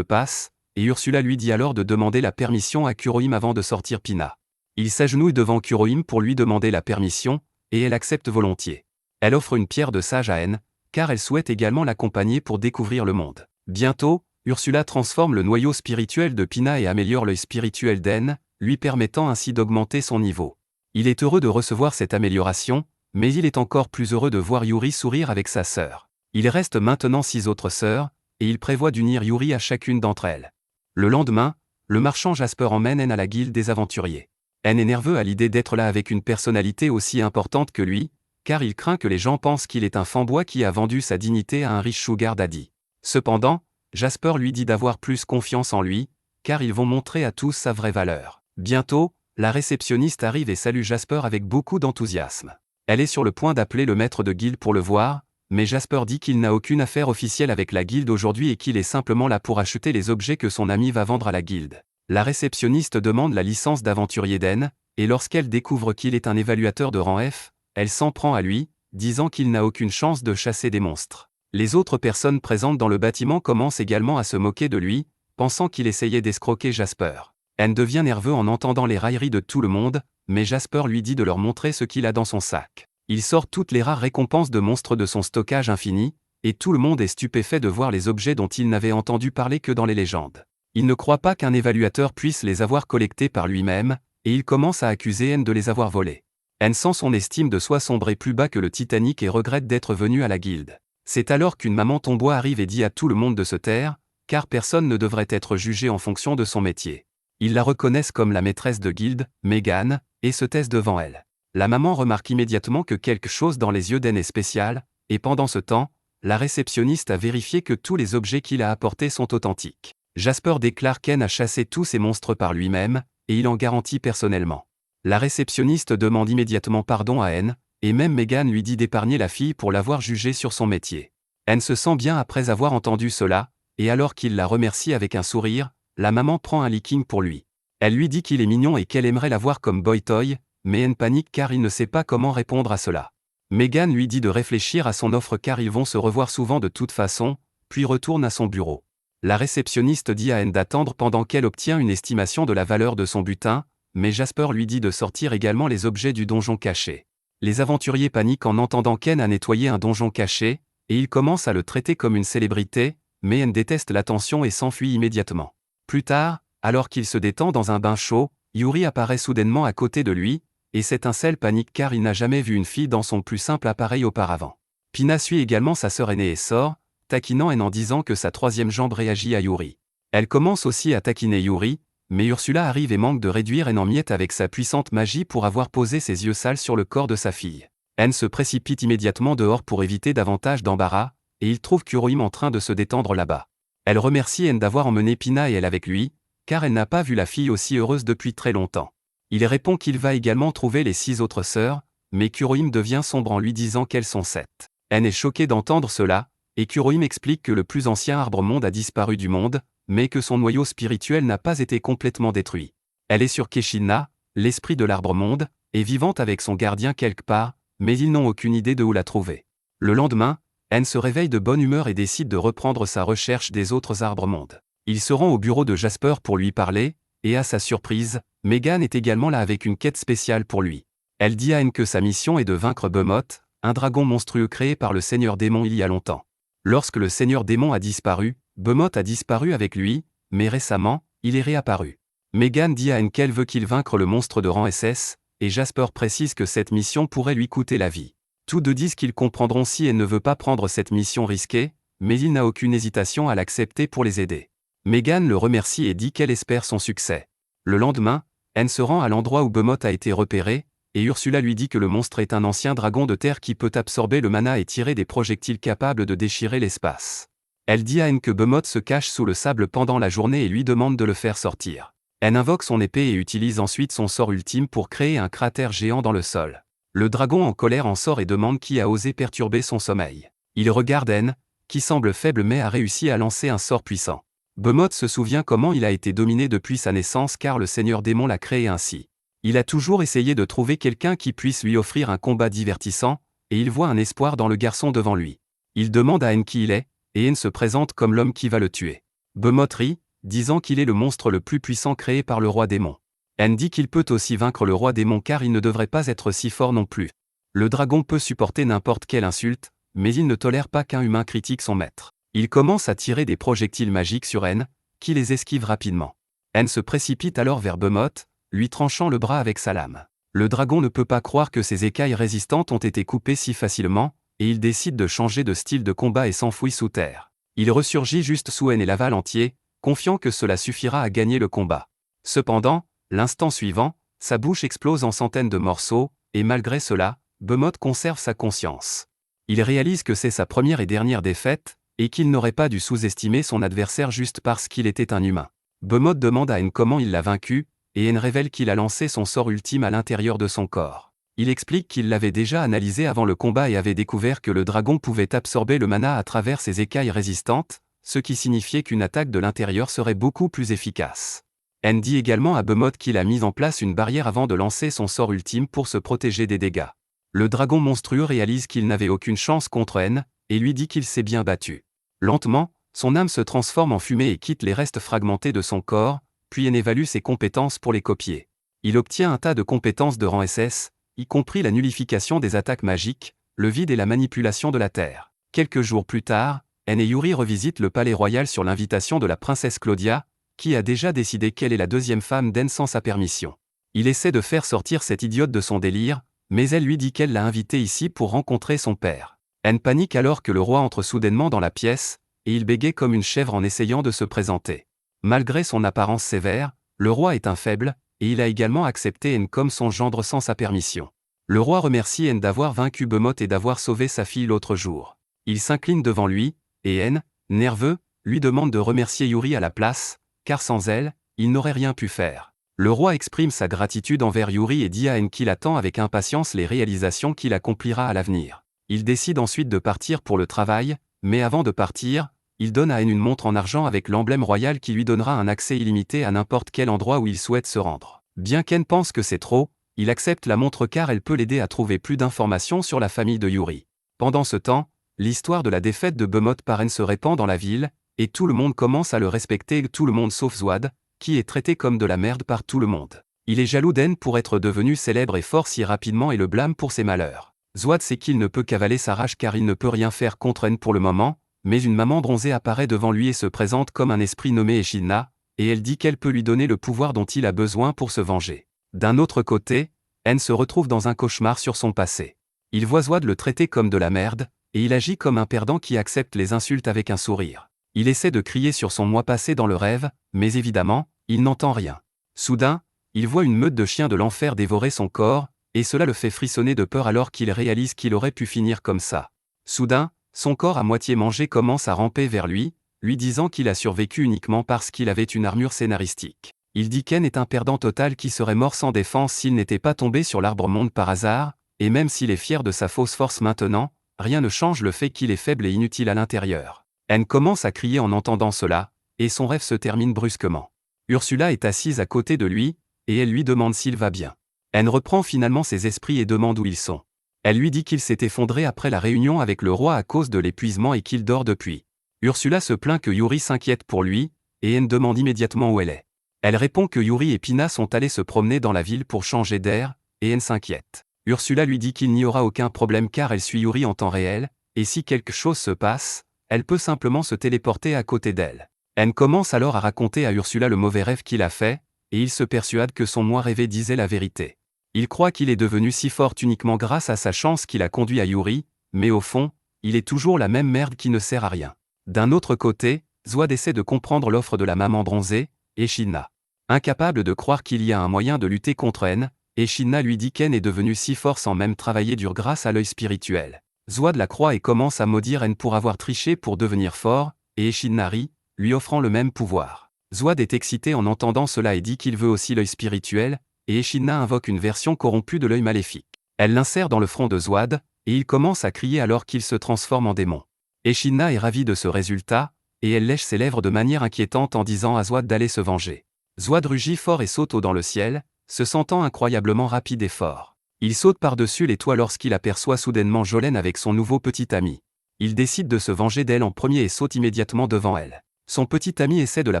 passe, et Ursula lui dit alors de demander la permission à Kurohime avant de sortir Pina. Il s'agenouille devant Kurohime pour lui demander la permission, et elle accepte volontiers. Elle offre une pierre de sage à N, car elle souhaite également l'accompagner pour découvrir le monde. Bientôt, Ursula transforme le noyau spirituel de Pina et améliore l'œil spirituel d'N, lui permettant ainsi d'augmenter son niveau. Il est heureux de recevoir cette amélioration, mais il est encore plus heureux de voir Yuri sourire avec sa sœur. Il reste maintenant 6 autres sœurs, et il prévoit d'unir Yuri à chacune d'entre elles. Le lendemain, le marchand Jasper emmène N à la guilde des aventuriers. N est nerveux à l'idée d'être là avec une personnalité aussi importante que lui, car il craint que les gens pensent qu'il est un fanboy qui a vendu sa dignité à un riche sugar daddy. Cependant, Jasper lui dit d'avoir plus confiance en lui, car ils vont montrer à tous sa vraie valeur. Bientôt, la réceptionniste arrive et salue Jasper avec beaucoup d'enthousiasme. Elle est sur le point d'appeler le maître de guilde pour le voir, mais Jasper dit qu'il n'a aucune affaire officielle avec la guilde aujourd'hui et qu'il est simplement là pour acheter les objets que son ami va vendre à la guilde. La réceptionniste demande la licence d'aventurier d'N, et lorsqu'elle découvre qu'il est un évaluateur de rang F, elle s'en prend à lui, disant qu'il n'a aucune chance de chasser des monstres. Les autres personnes présentes dans le bâtiment commencent également à se moquer de lui, pensant qu'il essayait d'escroquer Jasper. N devient nerveux en entendant les railleries de tout le monde, mais Jasper lui dit de leur montrer ce qu'il a dans son sac. Il sort toutes les rares récompenses de monstres de son stockage infini, et tout le monde est stupéfait de voir les objets dont il n'avait entendu parler que dans les légendes. Il ne croit pas qu'un évaluateur puisse les avoir collectés par lui-même, et il commence à accuser N de les avoir volés. N sent son estime de soi sombrer plus bas que le Titanic et regrette d'être venu à la guilde. C'est alors qu'une maman tombois arrive et dit à tout le monde de se taire, car personne ne devrait être jugé en fonction de son métier. Ils la reconnaissent comme la maîtresse de guilde, Megan, et se taisent devant elle. La maman remarque immédiatement que quelque chose dans les yeux d'N est spécial, et pendant ce temps, la réceptionniste a vérifié que tous les objets qu'il a apportés sont authentiques. Jasper déclare qu'N a chassé tous ces monstres par lui-même, et il en garantit personnellement. La réceptionniste demande immédiatement pardon à N, et même Megan lui dit d'épargner la fille pour l'avoir jugée sur son métier. N se sent bien après avoir entendu cela, et alors qu'il la remercie avec un sourire, la maman prend un licking pour lui. Elle lui dit qu'il est mignon et qu'elle aimerait l'avoir comme boy toy, mais N panique car il ne sait pas comment répondre à cela. Megan lui dit de réfléchir à son offre car ils vont se revoir souvent de toute façon, puis retourne à son bureau. La réceptionniste dit à N d'attendre pendant qu'elle obtient une estimation de la valeur de son butin, mais Jasper lui dit de sortir également les objets du donjon caché. Les aventuriers paniquent en entendant qu'N a nettoyé un donjon caché, et ils commencent à le traiter comme une célébrité, mais N déteste l'attention et s'enfuit immédiatement. Plus tard, alors qu'il se détend dans un bain chaud, Yuri apparaît soudainement à côté de lui, et c'est un sel panique car il n'a jamais vu une fille dans son plus simple appareil auparavant. Pina suit également sa sœur aînée et sort, taquinant N en disant que sa troisième jambe réagit à Yuri. Elle commence aussi à taquiner Yuri, mais Ursula arrive et manque de réduire N en miettes avec sa puissante magie pour avoir posé ses yeux sales sur le corps de sa fille. N se précipite immédiatement dehors pour éviter davantage d'embarras, et il trouve Kurohime en train de se détendre là-bas. Elle remercie N d'avoir emmené Pina et elle avec lui, car elle n'a pas vu la fille aussi heureuse depuis très longtemps. Il répond qu'il va également trouver les 6 autres sœurs, mais Kurohime devient sombre en lui disant qu'elles sont 7. N est choquée d'entendre cela, et Kurohime explique que le plus ancien arbre-monde a disparu du monde, mais que son noyau spirituel n'a pas été complètement détruit. Elle est sur Keshina, l'esprit de l'arbre-monde, et vivante avec son gardien quelque part, mais ils n'ont aucune idée de où la trouver. Le lendemain, N se réveille de bonne humeur et décide de reprendre sa recherche des autres arbres-mondes. Il se rend au bureau de Jasper pour lui parler, et à sa surprise, Megan est également là avec une quête spéciale pour lui. Elle dit à N que sa mission est de vaincre Behemoth, un dragon monstrueux créé par le Seigneur Démon il y a longtemps. Lorsque le Seigneur Démon a disparu, Behemoth a disparu avec lui, mais récemment, il est réapparu. Megan dit à N qu'elle veut qu'il vaincre le monstre de rang SS, et Jasper précise que cette mission pourrait lui coûter la vie. Tous deux disent qu'ils comprendront si elle ne veut pas prendre cette mission risquée, mais il n'a aucune hésitation à l'accepter pour les aider. Megan le remercie et dit qu'elle espère son succès. Le lendemain, N se rend à l'endroit où Behemoth a été repéré, et Ursula lui dit que le monstre est un ancien dragon de terre qui peut absorber le mana et tirer des projectiles capables de déchirer l'espace. Elle dit à N que Behemoth se cache sous le sable pendant la journée et lui demande de le faire sortir. N invoque son épée et utilise ensuite son sort ultime pour créer un cratère géant dans le sol. Le dragon en colère en sort et demande qui a osé perturber son sommeil. Il regarde N, qui semble faible mais a réussi à lancer un sort puissant. Behemoth se souvient comment il a été dominé depuis sa naissance car le Seigneur Démon l'a créé ainsi. Il a toujours essayé de trouver quelqu'un qui puisse lui offrir un combat divertissant, et il voit un espoir dans le garçon devant lui. Il demande à N qui il est, et N se présente comme l'homme qui va le tuer. Behemoth rit, disant qu'il est le monstre le plus puissant créé par le roi démon. N dit qu'il peut aussi vaincre le roi démon car il ne devrait pas être si fort non plus. Le dragon peut supporter n'importe quelle insulte, mais il ne tolère pas qu'un humain critique son maître. Il commence à tirer des projectiles magiques sur N, qui les esquive rapidement. N se précipite alors vers Behemoth, lui tranchant le bras avec sa lame. Le dragon ne peut pas croire que ses écailles résistantes ont été coupées si facilement, et il décide de changer de style de combat et s'enfuit sous terre. Il ressurgit juste sous N et l'aval entier, confiant que cela suffira à gagner le combat. Cependant, l'instant suivant, sa bouche explose en centaines de morceaux, et malgré cela, Behemoth conserve sa conscience. Il réalise que c'est sa première et dernière défaite, et qu'il n'aurait pas dû sous-estimer son adversaire juste parce qu'il était un humain. Behemoth demande à N comment il l'a vaincu, et N révèle qu'il a lancé son sort ultime à l'intérieur de son corps. Il explique qu'il l'avait déjà analysé avant le combat et avait découvert que le dragon pouvait absorber le mana à travers ses écailles résistantes, ce qui signifiait qu'une attaque de l'intérieur serait beaucoup plus efficace. N dit également à Behemoth qu'il a mis en place une barrière avant de lancer son sort ultime pour se protéger des dégâts. Le dragon monstrueux réalise qu'il n'avait aucune chance contre N, et lui dit qu'il s'est bien battu. Lentement, son âme se transforme en fumée et quitte les restes fragmentés de son corps, puis N évalue ses compétences pour les copier. Il obtient un tas de compétences de rang SS, y compris la nullification des attaques magiques, le vide et la manipulation de la terre. Quelques jours plus tard, N et Yuri revisitent le palais royal sur l'invitation de la princesse Claudia, qui a déjà décidé qu'elle est la deuxième femme d'N sans sa permission. Il essaie de faire sortir cette idiote de son délire, mais elle lui dit qu'elle l'a invité ici pour rencontrer son père. N panique alors que le roi entre soudainement dans la pièce, et il bégaye comme une chèvre en essayant de se présenter. Malgré son apparence sévère, le roi est un faible, et il a également accepté N comme son gendre sans sa permission. Le roi remercie N d'avoir vaincu Behemoth et d'avoir sauvé sa fille l'autre jour. Il s'incline devant lui, et N, nerveux, lui demande de remercier Yuri à la place, car sans elle, il n'aurait rien pu faire. Le roi exprime sa gratitude envers Yuri et dit à N qu'il attend avec impatience les réalisations qu'il accomplira à l'avenir. Il décide ensuite de partir pour le travail, mais avant de partir, il donne à N une montre en argent avec l'emblème royal qui lui donnera un accès illimité à n'importe quel endroit où il souhaite se rendre. Bien qu'N pense que c'est trop, il accepte la montre car elle peut l'aider à trouver plus d'informations sur la famille de Yuri. Pendant ce temps, l'histoire de la défaite de Behemoth par N se répand dans la ville, et tout le monde commence à le respecter, tout le monde sauf Zwad, qui est traité comme de la merde par tout le monde. Il est jaloux d'N pour être devenu célèbre et fort si rapidement et le blâme pour ses malheurs. Zwad sait qu'il ne peut cavaler sa rage car il ne peut rien faire contre N pour le moment, mais une maman bronzée apparaît devant lui et se présente comme un esprit nommé Echidna, et elle dit qu'elle peut lui donner le pouvoir dont il a besoin pour se venger. D'un autre côté, N se retrouve dans un cauchemar sur son passé. Il voit Zwad le traiter comme de la merde, et il agit comme un perdant qui accepte les insultes avec un sourire. Il essaie de crier sur son moi passé dans le rêve, mais évidemment, il n'entend rien. Soudain, il voit une meute de chiens de l'enfer dévorer son corps, et cela le fait frissonner de peur alors qu'il réalise qu'il aurait pu finir comme ça. Soudain, son corps à moitié mangé commence à ramper vers lui, lui disant qu'il a survécu uniquement parce qu'il avait une armure scénaristique. Il dit qu'N est un perdant total qui serait mort sans défense s'il n'était pas tombé sur l'arbre monde par hasard, et même s'il est fier de sa fausse force maintenant, rien ne change le fait qu'il est faible et inutile à l'intérieur. N commence à crier en entendant cela, et son rêve se termine brusquement. Ursula est assise à côté de lui, et elle lui demande s'il va bien. N reprend finalement ses esprits et demande où ils sont. Elle lui dit qu'il s'est effondré après la réunion avec le roi à cause de l'épuisement et qu'il dort depuis. Ursula se plaint que Yuri s'inquiète pour lui, et N demande immédiatement où elle est. Elle répond que Yuri et Pina sont allés se promener dans la ville pour changer d'air, et N s'inquiète. Ursula lui dit qu'il n'y aura aucun problème car elle suit Yuri en temps réel, et si quelque chose se passe, elle peut simplement se téléporter à côté d'elle. N commence alors à raconter à Ursula le mauvais rêve qu'il a fait, et il se persuade que son moi rêvé disait la vérité. Il croit qu'il est devenu si fort uniquement grâce à sa chance qui l'a conduit à Yuri, mais au fond, il est toujours la même merde qui ne sert à rien. D'un autre côté, Zwad essaie de comprendre l'offre de la maman bronzée, Echidna. Incapable de croire qu'il y a un moyen de lutter contre N, Echidna lui dit qu'N est devenu si fort sans même travailler dur grâce à l'œil spirituel. Zwad la croit et commence à maudire N pour avoir triché pour devenir fort, et Echidna rit, lui offrant le même pouvoir. Zwad est excité en entendant cela et dit qu'il veut aussi l'œil spirituel, et Echidna invoque une version corrompue de l'œil maléfique. Elle l'insère dans le front de Zwad, et il commence à crier alors qu'il se transforme en démon. Echidna est ravie de ce résultat, et elle lèche ses lèvres de manière inquiétante en disant à Zwad d'aller se venger. Zwad rugit fort et saute haut dans le ciel, se sentant incroyablement rapide et fort. Il saute par-dessus les toits lorsqu'il aperçoit soudainement Jolene avec son nouveau petit ami. Il décide de se venger d'elle en premier et saute immédiatement devant elle. Son petit ami essaie de la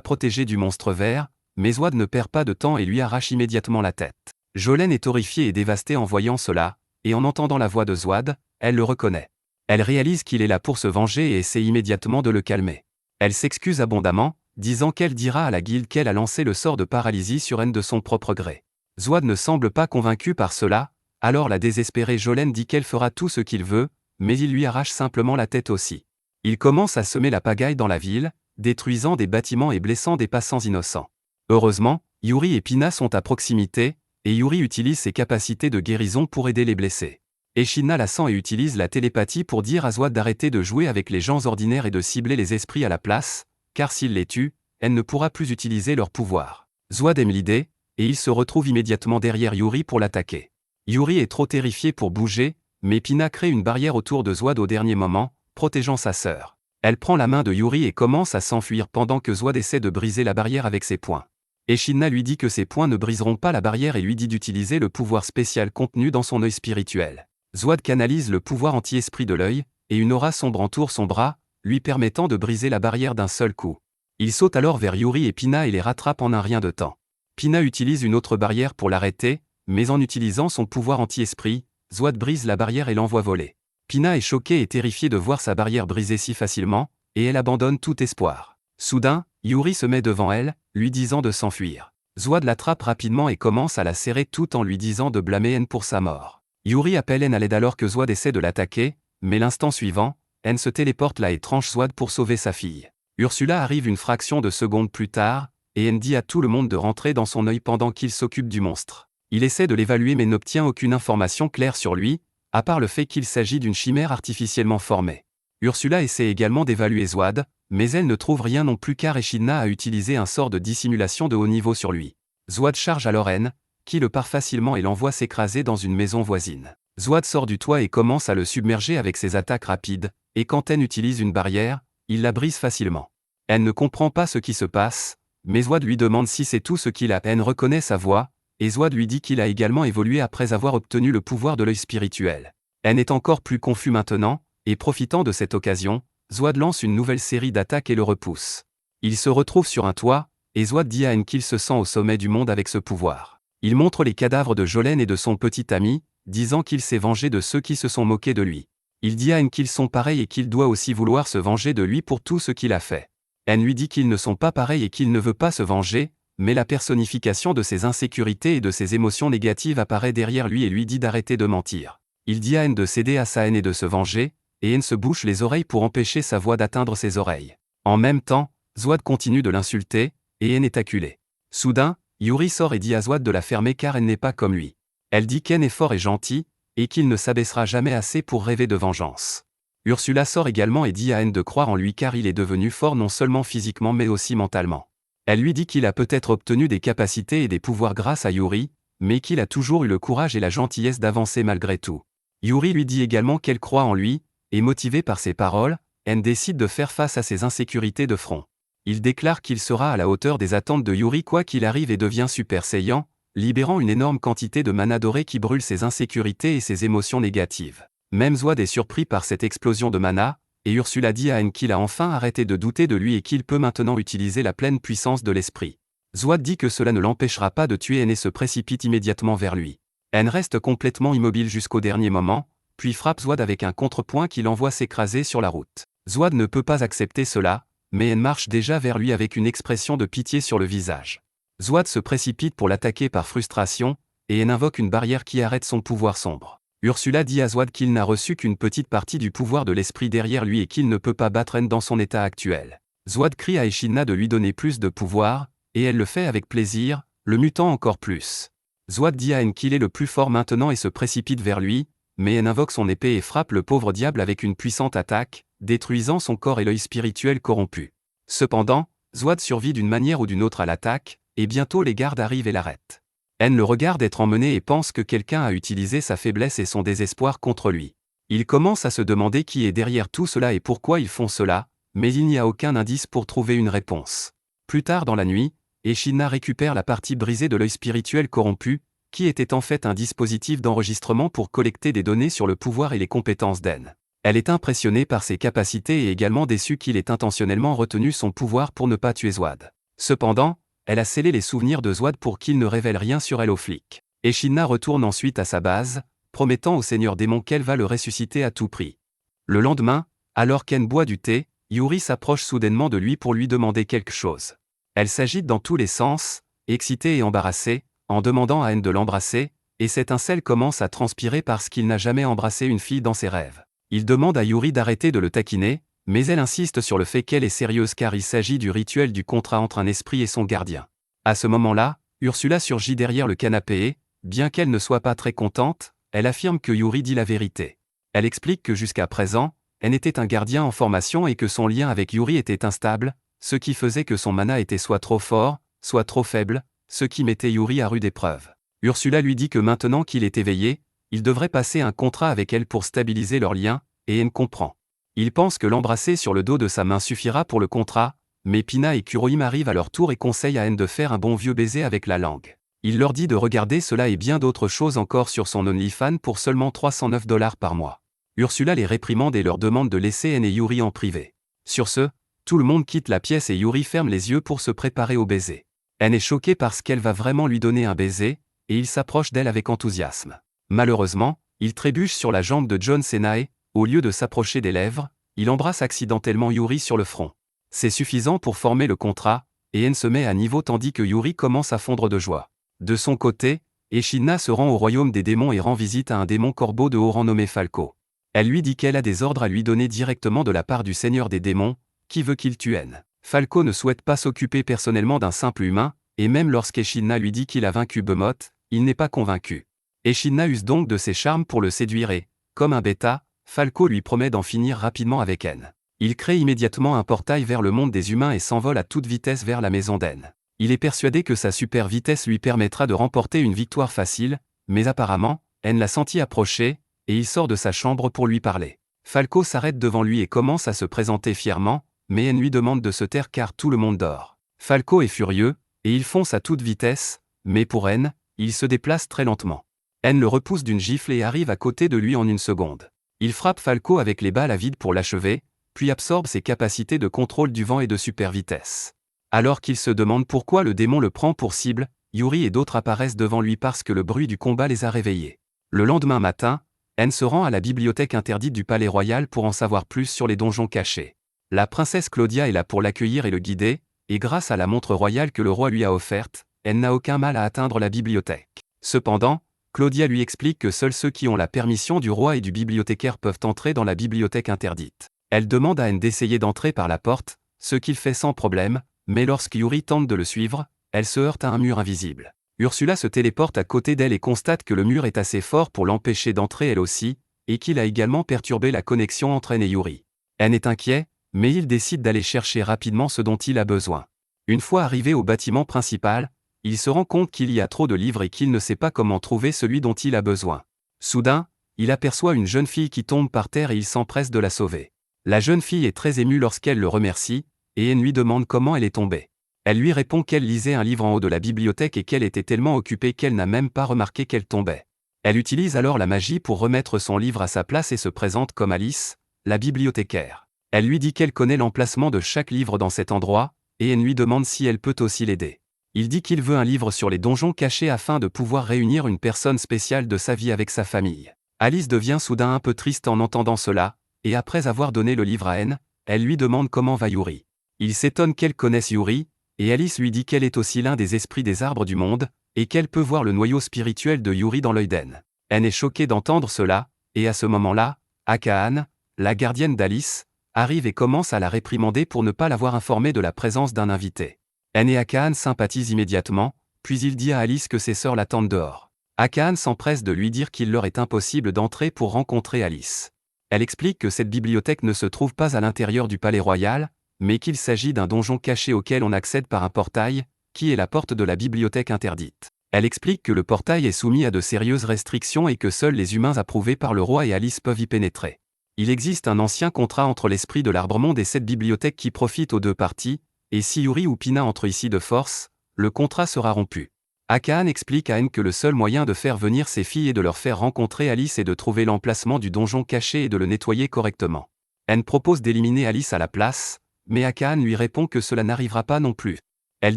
protéger du monstre vert, mais Zwaad ne perd pas de temps et lui arrache immédiatement la tête. Jolene est horrifiée et dévastée en voyant cela, et en entendant la voix de Zwaad, elle le reconnaît. Elle réalise qu'il est là pour se venger et essaie immédiatement de le calmer. Elle s'excuse abondamment, disant qu'elle dira à la guilde qu'elle a lancé le sort de paralysie sur N de son propre gré. Zwaad ne semble pas convaincu par cela, alors la désespérée Jolene dit qu'elle fera tout ce qu'il veut, mais il lui arrache simplement la tête aussi. Il commence à semer la pagaille dans la ville, détruisant des bâtiments et blessant des passants innocents. Heureusement, Yuri et Pina sont à proximité, et Yuri utilise ses capacités de guérison pour aider les blessés. Echidna la sent et utilise la télépathie pour dire à Zwaad d'arrêter de jouer avec les gens ordinaires et de cibler les esprits à la place, car s'il les tue, elle ne pourra plus utiliser leur pouvoir. Zwaad aime l'idée, et il se retrouve immédiatement derrière Yuri pour l'attaquer. Yuri est trop terrifié pour bouger, mais Pina crée une barrière autour de Zwaad au dernier moment, protégeant sa sœur. Elle prend la main de Yuri et commence à s'enfuir pendant que Zwaad essaie de briser la barrière avec ses poings. Echidna lui dit que ses poings ne briseront pas la barrière et lui dit d'utiliser le pouvoir spécial contenu dans son œil spirituel. Zwaad canalise le pouvoir anti-esprit de l'œil, et une aura sombre entoure son bras, lui permettant de briser la barrière d'un seul coup. Il saute alors vers Yuri et Pina et les rattrape en un rien de temps. Pina utilise une autre barrière pour l'arrêter, mais en utilisant son pouvoir anti-esprit, Zwaad brise la barrière et l'envoie voler. Pina est choquée et terrifiée de voir sa barrière brisée si facilement, et elle abandonne tout espoir. Soudain, Yuri se met devant elle, lui disant de s'enfuir. Zwaad l'attrape rapidement et commence à la serrer tout en lui disant de blâmer N pour sa mort. Yuri appelle N à l'aide alors que Zwaad essaie de l'attaquer, mais l'instant suivant, N se téléporte là et tranche Zwaad pour sauver sa fille. Ursula arrive une fraction de seconde plus tard, et N dit à tout le monde de rentrer dans son œil pendant qu'il s'occupe du monstre. Il essaie de l'évaluer mais n'obtient aucune information claire sur lui, à part le fait qu'il s'agit d'une chimère artificiellement formée. Ursula essaie également d'évaluer Zwaad, mais elle ne trouve rien non plus car Echidna a utilisé un sort de dissimulation de haut niveau sur lui. Zwaad charge alors N, qui le part facilement et l'envoie s'écraser dans une maison voisine. Zwaad sort du toit et commence à le submerger avec ses attaques rapides, et quand N utilise une barrière, il la brise facilement. N ne comprend pas ce qui se passe, mais Zwaad lui demande si c'est tout ce qu'il a. N reconnaît sa voix, et Zwaad lui dit qu'il a également évolué après avoir obtenu le pouvoir de l'œil spirituel. N est encore plus confus maintenant, et profitant de cette occasion, Zwaad lance une nouvelle série d'attaques et le repousse. Il se retrouve sur un toit, et Zwaad dit à N qu'il se sent au sommet du monde avec ce pouvoir. Il montre les cadavres de Jolene et de son petit ami, disant qu'il s'est vengé de ceux qui se sont moqués de lui. Il dit à N qu'ils sont pareils et qu'il doit aussi vouloir se venger de lui pour tout ce qu'il a fait. N lui dit qu'ils ne sont pas pareils et qu'il ne veut pas se venger, mais la personnification de ses insécurités et de ses émotions négatives apparaît derrière lui et lui dit d'arrêter de mentir. Il dit à N de céder à sa haine et de se venger, et N se bouche les oreilles pour empêcher sa voix d'atteindre ses oreilles. En même temps, Zwaad continue de l'insulter, et N est acculé. Soudain, Yuri sort et dit à Zwaad de la fermer car elle n'est pas comme lui. Elle dit qu'N est fort et gentil, et qu'il ne s'abaissera jamais assez pour rêver de vengeance. Ursula sort également et dit à N de croire en lui car il est devenu fort non seulement physiquement mais aussi mentalement. Elle lui dit qu'il a peut-être obtenu des capacités et des pouvoirs grâce à Yuri, mais qu'il a toujours eu le courage et la gentillesse d'avancer malgré tout. Yuri lui dit également qu'elle croit en lui, et motivée par ses paroles, N décide de faire face à ses insécurités de front. Il déclare qu'il sera à la hauteur des attentes de Yuri quoi qu'il arrive et devient Super Saiyan, libérant une énorme quantité de mana doré qui brûle ses insécurités et ses émotions négatives. Même Zwaad est surpris par cette explosion de mana, et Ursula dit à N qu'il a enfin arrêté de douter de lui et qu'il peut maintenant utiliser la pleine puissance de l'esprit. Zwaad dit que cela ne l'empêchera pas de tuer N et se précipite immédiatement vers lui. N reste complètement immobile jusqu'au dernier moment, puis frappe Zwaad avec un contrepoint qui l'envoie s'écraser sur la route. Zwaad ne peut pas accepter cela, mais N marche déjà vers lui avec une expression de pitié sur le visage. Zwaad se précipite pour l'attaquer par frustration, et N invoque une barrière qui arrête son pouvoir sombre. Ursula dit à Zwaad qu'il n'a reçu qu'une petite partie du pouvoir de l'esprit derrière lui et qu'il ne peut pas battre N dans son état actuel. Zwaad crie à Echidna de lui donner plus de pouvoir, et elle le fait avec plaisir, le mutant encore plus. Zwaad dit à N qu'il est le plus fort maintenant et se précipite vers lui, mais N invoque son épée et frappe le pauvre diable avec une puissante attaque, détruisant son corps et l'œil spirituel corrompu. Cependant, Zwaad survit d'une manière ou d'une autre à l'attaque, et bientôt les gardes arrivent et l'arrêtent. N le regarde être emmené et pense que quelqu'un a utilisé sa faiblesse et son désespoir contre lui. Il commence à se demander qui est derrière tout cela et pourquoi ils font cela, mais il n'y a aucun indice pour trouver une réponse. Plus tard dans la nuit, et Shinna récupère la partie brisée de l'œil spirituel corrompu, qui était en fait un dispositif d'enregistrement pour collecter des données sur le pouvoir et les compétences d'En. Elle est impressionnée par ses capacités et également déçue qu'il ait intentionnellement retenu son pouvoir pour ne pas tuer Zwaad. Cependant, elle a scellé les souvenirs de Zwaad pour qu'il ne révèle rien sur elle aux flics. Et Shinna retourne ensuite à sa base, promettant au seigneur démon qu'elle va le ressusciter à tout prix. Le lendemain, alors qu'En boit du thé, Yuri s'approche soudainement de lui pour lui demander quelque chose. Elle s'agite dans tous les sens, excitée et embarrassée, en demandant à N de l'embrasser, et cette incel commence à transpirer parce qu'il n'a jamais embrassé une fille dans ses rêves. Il demande à Yuri d'arrêter de le taquiner, mais elle insiste sur le fait qu'elle est sérieuse car il s'agit du rituel du contrat entre un esprit et son gardien. À ce moment-là, Ursula surgit derrière le canapé et, bien qu'elle ne soit pas très contente, elle affirme que Yuri dit la vérité. Elle explique que jusqu'à présent, N était un gardien en formation et que son lien avec Yuri était instable, ce qui faisait que son mana était soit trop fort, soit trop faible, ce qui mettait Yuri à rude épreuve. Ursula lui dit que maintenant qu'il est éveillé, il devrait passer un contrat avec elle pour stabiliser leur lien, et N comprend. Il pense que l'embrasser sur le dos de sa main suffira pour le contrat, mais Pina et Kurohime arrivent à leur tour et conseillent à N de faire un bon vieux baiser avec la langue. Il leur dit de regarder cela et bien d'autres choses encore sur son OnlyFans pour seulement $309 par mois. Ursula les réprimande et leur demande de laisser N et Yuri en privé. Sur ce, tout le monde quitte la pièce et Yuri ferme les yeux pour se préparer au baiser. N est choquée parce qu'elle va vraiment lui donner un baiser, et il s'approche d'elle avec enthousiasme. Malheureusement, il trébuche sur la jambe de John Cena et, au lieu de s'approcher des lèvres, il embrasse accidentellement Yuri sur le front. C'est suffisant pour former le contrat, et N se met à niveau tandis que Yuri commence à fondre de joie. De son côté, Echidna se rend au royaume des démons et rend visite à un démon corbeau de haut rang nommé Falco. Elle lui dit qu'elle a des ordres à lui donner directement de la part du seigneur des démons, qui veut qu'il tue N. Falco ne souhaite pas s'occuper personnellement d'un simple humain, et même lorsqu'Echidna lui dit qu'il a vaincu Behemoth, il n'est pas convaincu. Echidna use donc de ses charmes pour le séduire et, comme un bêta, Falco lui promet d'en finir rapidement avec N. Il crée immédiatement un portail vers le monde des humains et s'envole à toute vitesse vers la maison d'N. Il est persuadé que sa super vitesse lui permettra de remporter une victoire facile, mais apparemment, N l'a senti approcher, et il sort de sa chambre pour lui parler. Falco s'arrête devant lui et commence à se présenter fièrement, mais N lui demande de se taire car tout le monde dort. Falco est furieux, et il fonce à toute vitesse, mais pour N, il se déplace très lentement. N le repousse d'une gifle et arrive à côté de lui en une seconde. Il frappe Falco avec les balles à vide pour l'achever, puis absorbe ses capacités de contrôle du vent et de super vitesse. Alors qu'il se demande pourquoi le démon le prend pour cible, Yuri et d'autres apparaissent devant lui parce que le bruit du combat les a réveillés. Le lendemain matin, N se rend à la bibliothèque interdite du palais royal pour en savoir plus sur les donjons cachés. La princesse Claudia est là pour l'accueillir et le guider, et grâce à la montre royale que le roi lui a offerte, N n'a aucun mal à atteindre la bibliothèque. Cependant, Claudia lui explique que seuls ceux qui ont la permission du roi et du bibliothécaire peuvent entrer dans la bibliothèque interdite. Elle demande à N d'essayer d'entrer par la porte, ce qu'il fait sans problème, mais lorsque Yuri tente de le suivre, elle se heurte à un mur invisible. Ursula se téléporte à côté d'elle et constate que le mur est assez fort pour l'empêcher d'entrer elle aussi, et qu'il a également perturbé la connexion entre N et Yuri. N est inquiet, mais il décide d'aller chercher rapidement ce dont il a besoin. Une fois arrivé au bâtiment principal, il se rend compte qu'il y a trop de livres et qu'il ne sait pas comment trouver celui dont il a besoin. Soudain, il aperçoit une jeune fille qui tombe par terre et il s'empresse de la sauver. La jeune fille est très émue lorsqu'elle le remercie, et N lui demande comment elle est tombée. Elle lui répond qu'elle lisait un livre en haut de la bibliothèque et qu'elle était tellement occupée qu'elle n'a même pas remarqué qu'elle tombait. Elle utilise alors la magie pour remettre son livre à sa place et se présente comme Alice, la bibliothécaire. Elle lui dit qu'elle connaît l'emplacement de chaque livre dans cet endroit, et N lui demande si elle peut aussi l'aider. Il dit qu'il veut un livre sur les donjons cachés afin de pouvoir réunir une personne spéciale de sa vie avec sa famille. Alice devient soudain un peu triste en entendant cela, et après avoir donné le livre à N, elle lui demande comment va Yuri. Il s'étonne qu'elle connaisse Yuri, et Alice lui dit qu'elle est aussi l'un des esprits des arbres du monde, et qu'elle peut voir le noyau spirituel de Yuri dans l'œil d'N. N est choquée d'entendre cela, et à ce moment-là, Akaan, la gardienne d'Alice, arrive et commence à la réprimander pour ne pas l'avoir informée de la présence d'un invité. N et Akaan sympathisent immédiatement, puis il dit à Alice que ses sœurs l'attendent dehors. Akaan s'empresse de lui dire qu'il leur est impossible d'entrer pour rencontrer Alice. Elle explique que cette bibliothèque ne se trouve pas à l'intérieur du palais royal, mais qu'il s'agit d'un donjon caché auquel on accède par un portail, qui est la porte de la bibliothèque interdite. Elle explique que le portail est soumis à de sérieuses restrictions et que seuls les humains approuvés par le roi et Alice peuvent y pénétrer. Il existe un ancien contrat entre l'esprit de l'Arbre-Monde et cette bibliothèque qui profite aux deux parties, et si Yuri ou Pina entrent ici de force, le contrat sera rompu. Akane explique à N que le seul moyen de faire venir ses filles et de leur faire rencontrer Alice est de trouver l'emplacement du donjon caché et de le nettoyer correctement. N propose d'éliminer Alice à la place, mais Akane lui répond que cela n'arrivera pas non plus. Elle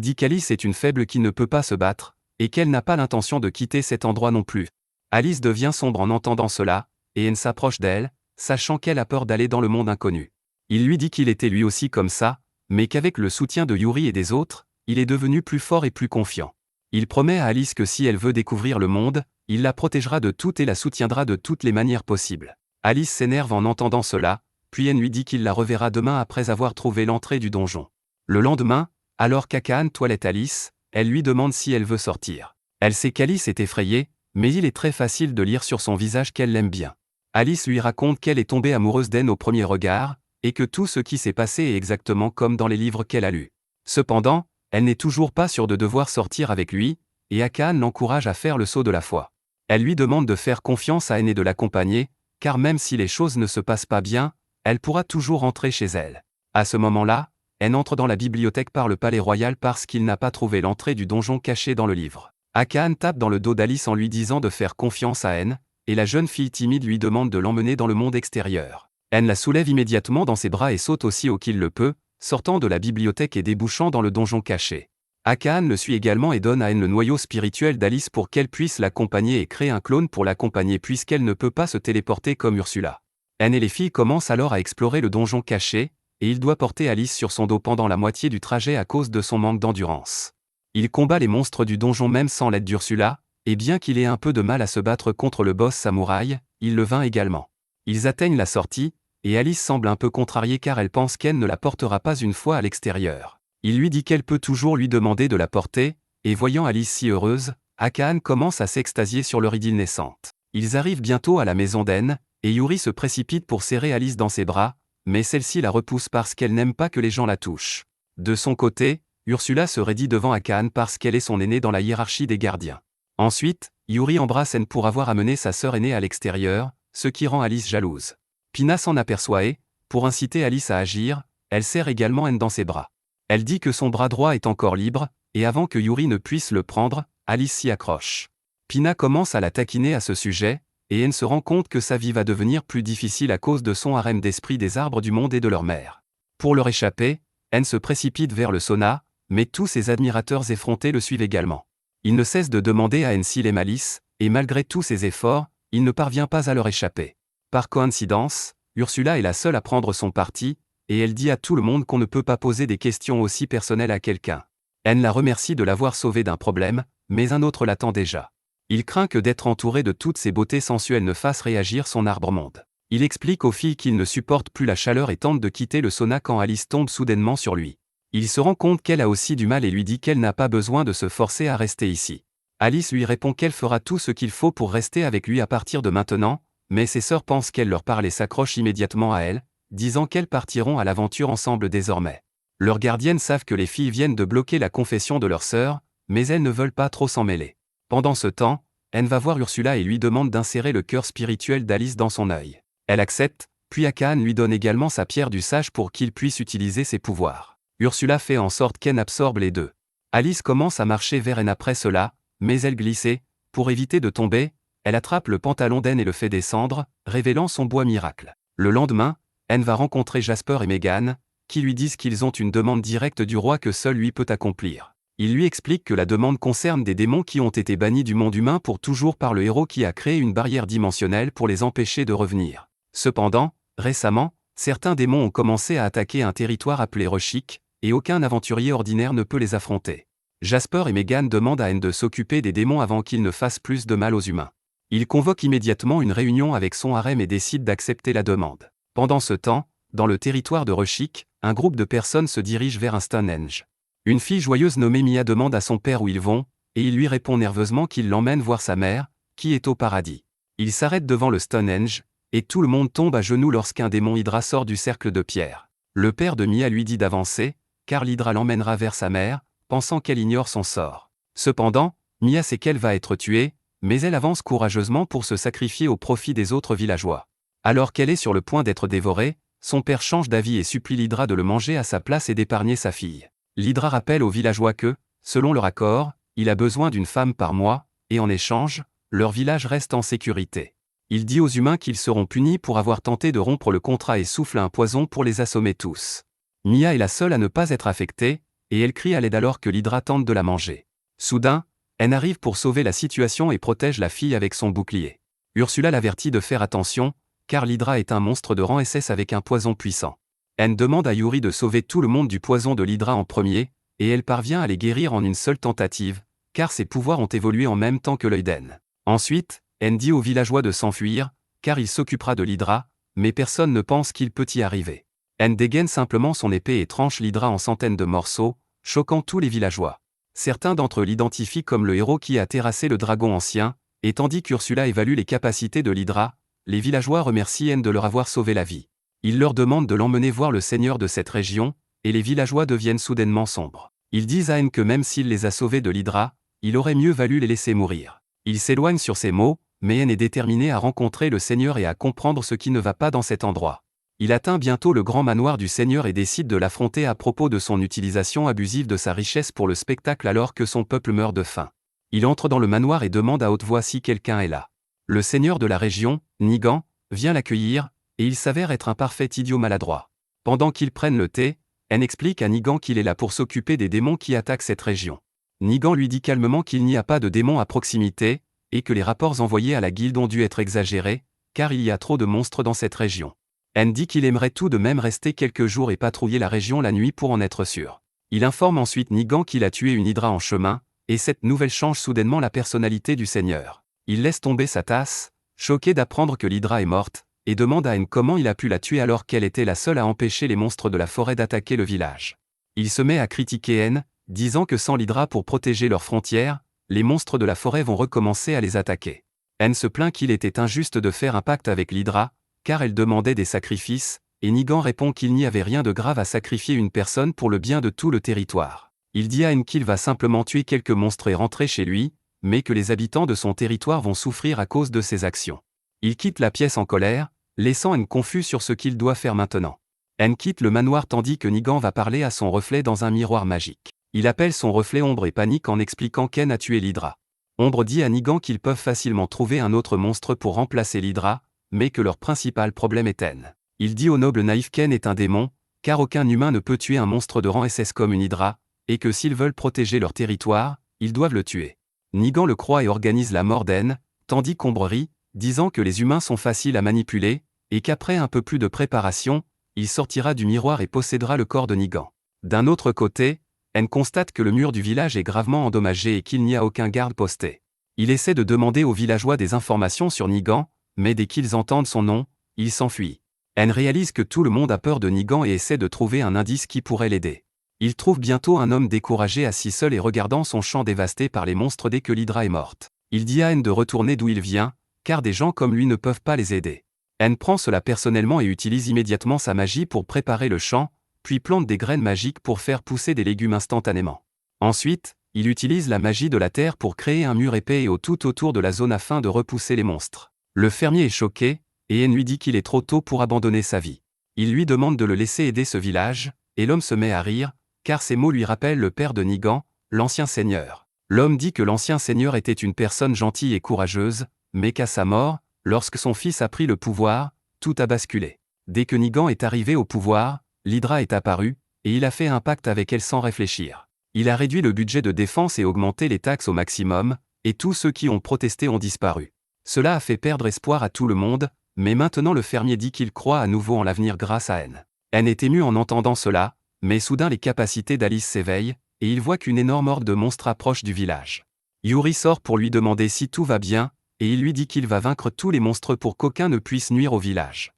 dit qu'Alice est une faible qui ne peut pas se battre, et qu'elle n'a pas l'intention de quitter cet endroit non plus. Alice devient sombre en entendant cela, et N s'approche d'elle, sachant qu'elle a peur d'aller dans le monde inconnu. Il lui dit qu'il était lui aussi comme ça, mais qu'avec le soutien de Yuri et des autres, il est devenu plus fort et plus confiant. Il promet à Alice que si elle veut découvrir le monde, il la protégera de tout et la soutiendra de toutes les manières possibles. Alice s'énerve en entendant cela, puis N lui dit qu'il la reverra demain après avoir trouvé l'entrée du donjon. Le lendemain, alors qu'Akane toilette Alice, elle lui demande si elle veut sortir. Elle sait qu'Alice est effrayée, mais il est très facile de lire sur son visage qu'elle l'aime bien. Alice lui raconte qu'elle est tombée amoureuse d'N au premier regard, et que tout ce qui s'est passé est exactement comme dans les livres qu'elle a lus. Cependant, elle n'est toujours pas sûre de devoir sortir avec lui, et Akane l'encourage à faire le saut de la foi. Elle lui demande de faire confiance à N et de l'accompagner, car même si les choses ne se passent pas bien, elle pourra toujours rentrer chez elle. À ce moment-là, N entre dans la bibliothèque par le palais royal parce qu'il n'a pas trouvé l'entrée du donjon caché dans le livre. Akane tape dans le dos d'Alice en lui disant de faire confiance à N, et la jeune fille timide lui demande de l'emmener dans le monde extérieur. N la soulève immédiatement dans ses bras et saute aussi haut qu'il le peut, sortant de la bibliothèque et débouchant dans le donjon caché. Akane le suit également et donne à N le noyau spirituel d'Alice pour qu'elle puisse l'accompagner et créer un clone pour l'accompagner puisqu'elle ne peut pas se téléporter comme Ursula. N et les filles commencent alors à explorer le donjon caché, et il doit porter Alice sur son dos pendant la moitié du trajet à cause de son manque d'endurance. Il combat les monstres du donjon même sans l'aide d'Ursula, et bien qu'il ait un peu de mal à se battre contre le boss samouraï, il le vainc également. Ils atteignent la sortie, et Alice semble un peu contrariée car elle pense qu'N ne la portera pas une fois à l'extérieur. Il lui dit qu'elle peut toujours lui demander de la porter, et voyant Alice si heureuse, Akane commence à s'extasier sur leur idylle naissante. Ils arrivent bientôt à la maison d'N, et Yuri se précipite pour serrer Alice dans ses bras, mais celle-ci la repousse parce qu'elle n'aime pas que les gens la touchent. De son côté, Ursula se raidit devant Akane parce qu'elle est son aînée dans la hiérarchie des gardiens. Ensuite, Yuri embrasse N pour avoir amené sa sœur aînée à l'extérieur, ce qui rend Alice jalouse. Pina s'en aperçoit et, pour inciter Alice à agir, elle serre également N dans ses bras. Elle dit que son bras droit est encore libre, et avant que Yuri ne puisse le prendre, Alice s'y accroche. Pina commence à la taquiner à ce sujet, et N se rend compte que sa vie va devenir plus difficile à cause de son harem d'esprit des arbres du monde et de leur mère. Pour leur échapper, N se précipite vers le sauna, mais tous ses admirateurs effrontés le suivent également. Il ne cesse de demander à N s'il aime Alice, et malgré tous ses efforts, il ne parvient pas à leur échapper. Par coïncidence, Ursula est la seule à prendre son parti, et elle dit à tout le monde qu'on ne peut pas poser des questions aussi personnelles à quelqu'un. N la remercie de l'avoir sauvée d'un problème, mais un autre l'attend déjà. Il craint que d'être entouré de toutes ces beautés sensuelles ne fasse réagir son arbre-monde. Il explique aux filles qu'il ne supporte plus la chaleur et tente de quitter le sauna quand Alice tombe soudainement sur lui. Il se rend compte qu'elle a aussi du mal et lui dit qu'elle n'a pas besoin de se forcer à rester ici. Alice lui répond qu'elle fera tout ce qu'il faut pour rester avec lui à partir de maintenant, mais ses sœurs pensent qu'elle leur parle et s'accrochent immédiatement à elle, disant qu'elles partiront à l'aventure ensemble désormais. Leurs gardiennes savent que les filles viennent de bloquer la confession de leur sœur, mais elles ne veulent pas trop s'en mêler. Pendant ce temps, N va voir Ursula et lui demande d'insérer le cœur spirituel d'Alice dans son œil. Elle accepte, puis Akane lui donne également sa pierre du sage pour qu'il puisse utiliser ses pouvoirs. Ursula fait en sorte qu'N absorbe les deux. Alice commence à marcher vers N après cela, mais elle glisse et, pour éviter de tomber, elle attrape le pantalon d'N et le fait descendre, révélant son bois miracle. Le lendemain, N va rencontrer Jasper et Megan, qui lui disent qu'ils ont une demande directe du roi que seul lui peut accomplir. Il lui explique que la demande concerne des démons qui ont été bannis du monde humain pour toujours par le héros qui a créé une barrière dimensionnelle pour les empêcher de revenir. Cependant, récemment, certains démons ont commencé à attaquer un territoire appelé Reshik, et aucun aventurier ordinaire ne peut les affronter. Jasper et Megan demandent à N de s'occuper des démons avant qu'ils ne fassent plus de mal aux humains. Il convoque immédiatement une réunion avec son harem et décide d'accepter la demande. Pendant ce temps, dans le territoire de Reshik, un groupe de personnes se dirige vers un Stonehenge. Une fille joyeuse nommée Mia demande à son père où ils vont, et il lui répond nerveusement qu'il l'emmène voir sa mère, qui est au paradis. Il s'arrête devant le Stonehenge, et tout le monde tombe à genoux lorsqu'un démon Hydra sort du cercle de pierre. Le père de Mia lui dit d'avancer, car l'Hydra l'emmènera vers sa mère, pensant qu'elle ignore son sort. Cependant, Mia sait qu'elle va être tuée, mais elle avance courageusement pour se sacrifier au profit des autres villageois. Alors qu'elle est sur le point d'être dévorée, son père change d'avis et supplie l'Hydra de le manger à sa place et d'épargner sa fille. L'Hydra rappelle aux villageois que, Selon leur accord, il a besoin d'une femme par mois, et en échange, leur village reste en sécurité. Il dit aux humains qu'ils seront punis pour avoir tenté de rompre le contrat et souffle un poison pour les assommer tous. Mia est la seule à ne pas être affectée, et elle crie à l'aide alors que l'Hydra tente de la manger. Soudain, N arrive pour sauver la situation et protège la fille avec son bouclier. Ursula l'avertit de faire attention, car l'Hydra est un monstre de rang SS avec un poison puissant. N demande à Yuri de sauver tout le monde du poison de l'Hydra en premier, et elle parvient à les guérir en une seule tentative, car ses pouvoirs ont évolué en même temps que l'œil d'N. Ensuite, N dit aux villageois de s'enfuir, car il s'occupera de l'Hydra, mais personne ne pense qu'il peut y arriver. N dégaine simplement son épée et tranche l'Hydra en centaines de morceaux, choquant tous les villageois. Certains d'entre eux l'identifient comme le héros qui a terrassé le dragon ancien, et tandis qu'Ursula évalue les capacités de l'Hydra, les villageois remercient N de leur avoir sauvé la vie. Il leur demande de l'emmener voir le seigneur de cette région, et les villageois deviennent soudainement sombres. Ils disent à N que même s'il les a sauvés de l'Hydra, il aurait mieux valu les laisser mourir. Il s'éloigne sur ces mots, mais N est déterminé à rencontrer le seigneur et à comprendre ce qui ne va pas dans cet endroit. Il atteint bientôt le grand manoir du seigneur et décide de l'affronter à propos de son utilisation abusive de sa richesse pour le spectacle alors que son peuple meurt de faim. Il entre dans le manoir et demande à haute voix si quelqu'un est là. Le seigneur de la région, Nigan, vient l'accueillir, et il s'avère être un parfait idiot maladroit. Pendant qu'ils prennent le thé, N explique à Nigan qu'il est là pour s'occuper des démons qui attaquent cette région. Nigan lui dit calmement qu'il n'y a pas de démons à proximité, et que les rapports envoyés à la guilde ont dû être exagérés, car il y a trop de monstres dans cette région. N dit qu'il aimerait tout de même rester quelques jours et patrouiller la région la nuit pour en être sûr. Il informe ensuite Nigan qu'il a tué une hydra en chemin, et cette nouvelle change soudainement la personnalité du seigneur. Il laisse tomber sa tasse, choqué d'apprendre que l'hydra est morte, et demande à N comment il a pu la tuer alors qu'elle était la seule à empêcher les monstres de la forêt d'attaquer le village. Il se met à critiquer N, disant que sans l'hydra pour protéger leurs frontières, les monstres de la forêt vont recommencer à les attaquer. N se plaint qu'il était injuste de faire un pacte avec l'hydra, car elle demandait des sacrifices, et Nigan répond qu'il n'y avait rien de grave à sacrifier une personne pour le bien de tout le territoire. Il dit à N qu'il va simplement tuer quelques monstres et rentrer chez lui, mais que les habitants de son territoire vont souffrir à cause de ses actions. Il quitte la pièce en colère, laissant N confus sur ce qu'il doit faire maintenant. N quitte le manoir tandis que Nigan va parler à son reflet dans un miroir magique. Il appelle son reflet Ombre et panique en expliquant qu'N a tué l'hydra. Ombre dit à Nigan qu'ils peuvent facilement trouver un autre monstre pour remplacer l'hydra, mais que leur principal problème est N. Il dit au noble naïf qu'N est un démon, car aucun humain ne peut tuer un monstre de rang SS comme une hydra, et que s'ils veulent protéger leur territoire, ils doivent le tuer. Nigan le croit et organise la mort d'N, tandis qu'Ombre rit, disant que les humains sont faciles à manipuler, et qu'après un peu plus de préparation, il sortira du miroir et possédera le corps de Nigan. D'un autre côté, N constate que le mur du village est gravement endommagé et qu'il n'y a aucun garde posté. Il essaie de demander aux villageois des informations sur Nigan, mais dès qu'ils entendent son nom, ils s'enfuient. N réalise que tout le monde a peur de Nigan et essaie de trouver un indice qui pourrait l'aider. Il trouve bientôt un homme découragé assis seul et regardant son champ dévasté par les monstres dès que l'hydra est morte. Il dit à N de retourner d'où il vient, car des gens comme lui ne peuvent pas les aider. N prend cela personnellement et utilise immédiatement sa magie pour préparer le champ, puis plante des graines magiques pour faire pousser des légumes instantanément. Ensuite, il utilise la magie de la terre pour créer un mur épais et tout autour de la zone afin de repousser les monstres. Le fermier est choqué, et N lui dit qu'il est trop tôt pour abandonner sa vie. Il lui demande de le laisser aider ce village, et l'homme se met à rire, car ces mots lui rappellent le père de Nigan, l'ancien seigneur. L'homme dit que l'ancien seigneur était une personne gentille et courageuse, mais qu'à sa mort, lorsque son fils a pris le pouvoir, tout a basculé. Dès que Nigan est arrivé au pouvoir, l'hydra est apparue, et il a fait un pacte avec elle sans réfléchir. Il a réduit le budget de défense et augmenté les taxes au maximum, et tous ceux qui ont protesté ont disparu. Cela a fait perdre espoir à tout le monde, mais maintenant le fermier dit qu'il croit à nouveau en l'avenir grâce à N. N est ému en entendant cela, mais soudain les capacités d'Alice s'éveillent, et il voit qu'une énorme horde de monstres approche du village. Yuri sort pour lui demander si tout va bien, et il lui dit qu'il va vaincre tous les monstres pour qu'aucun ne puisse nuire au village.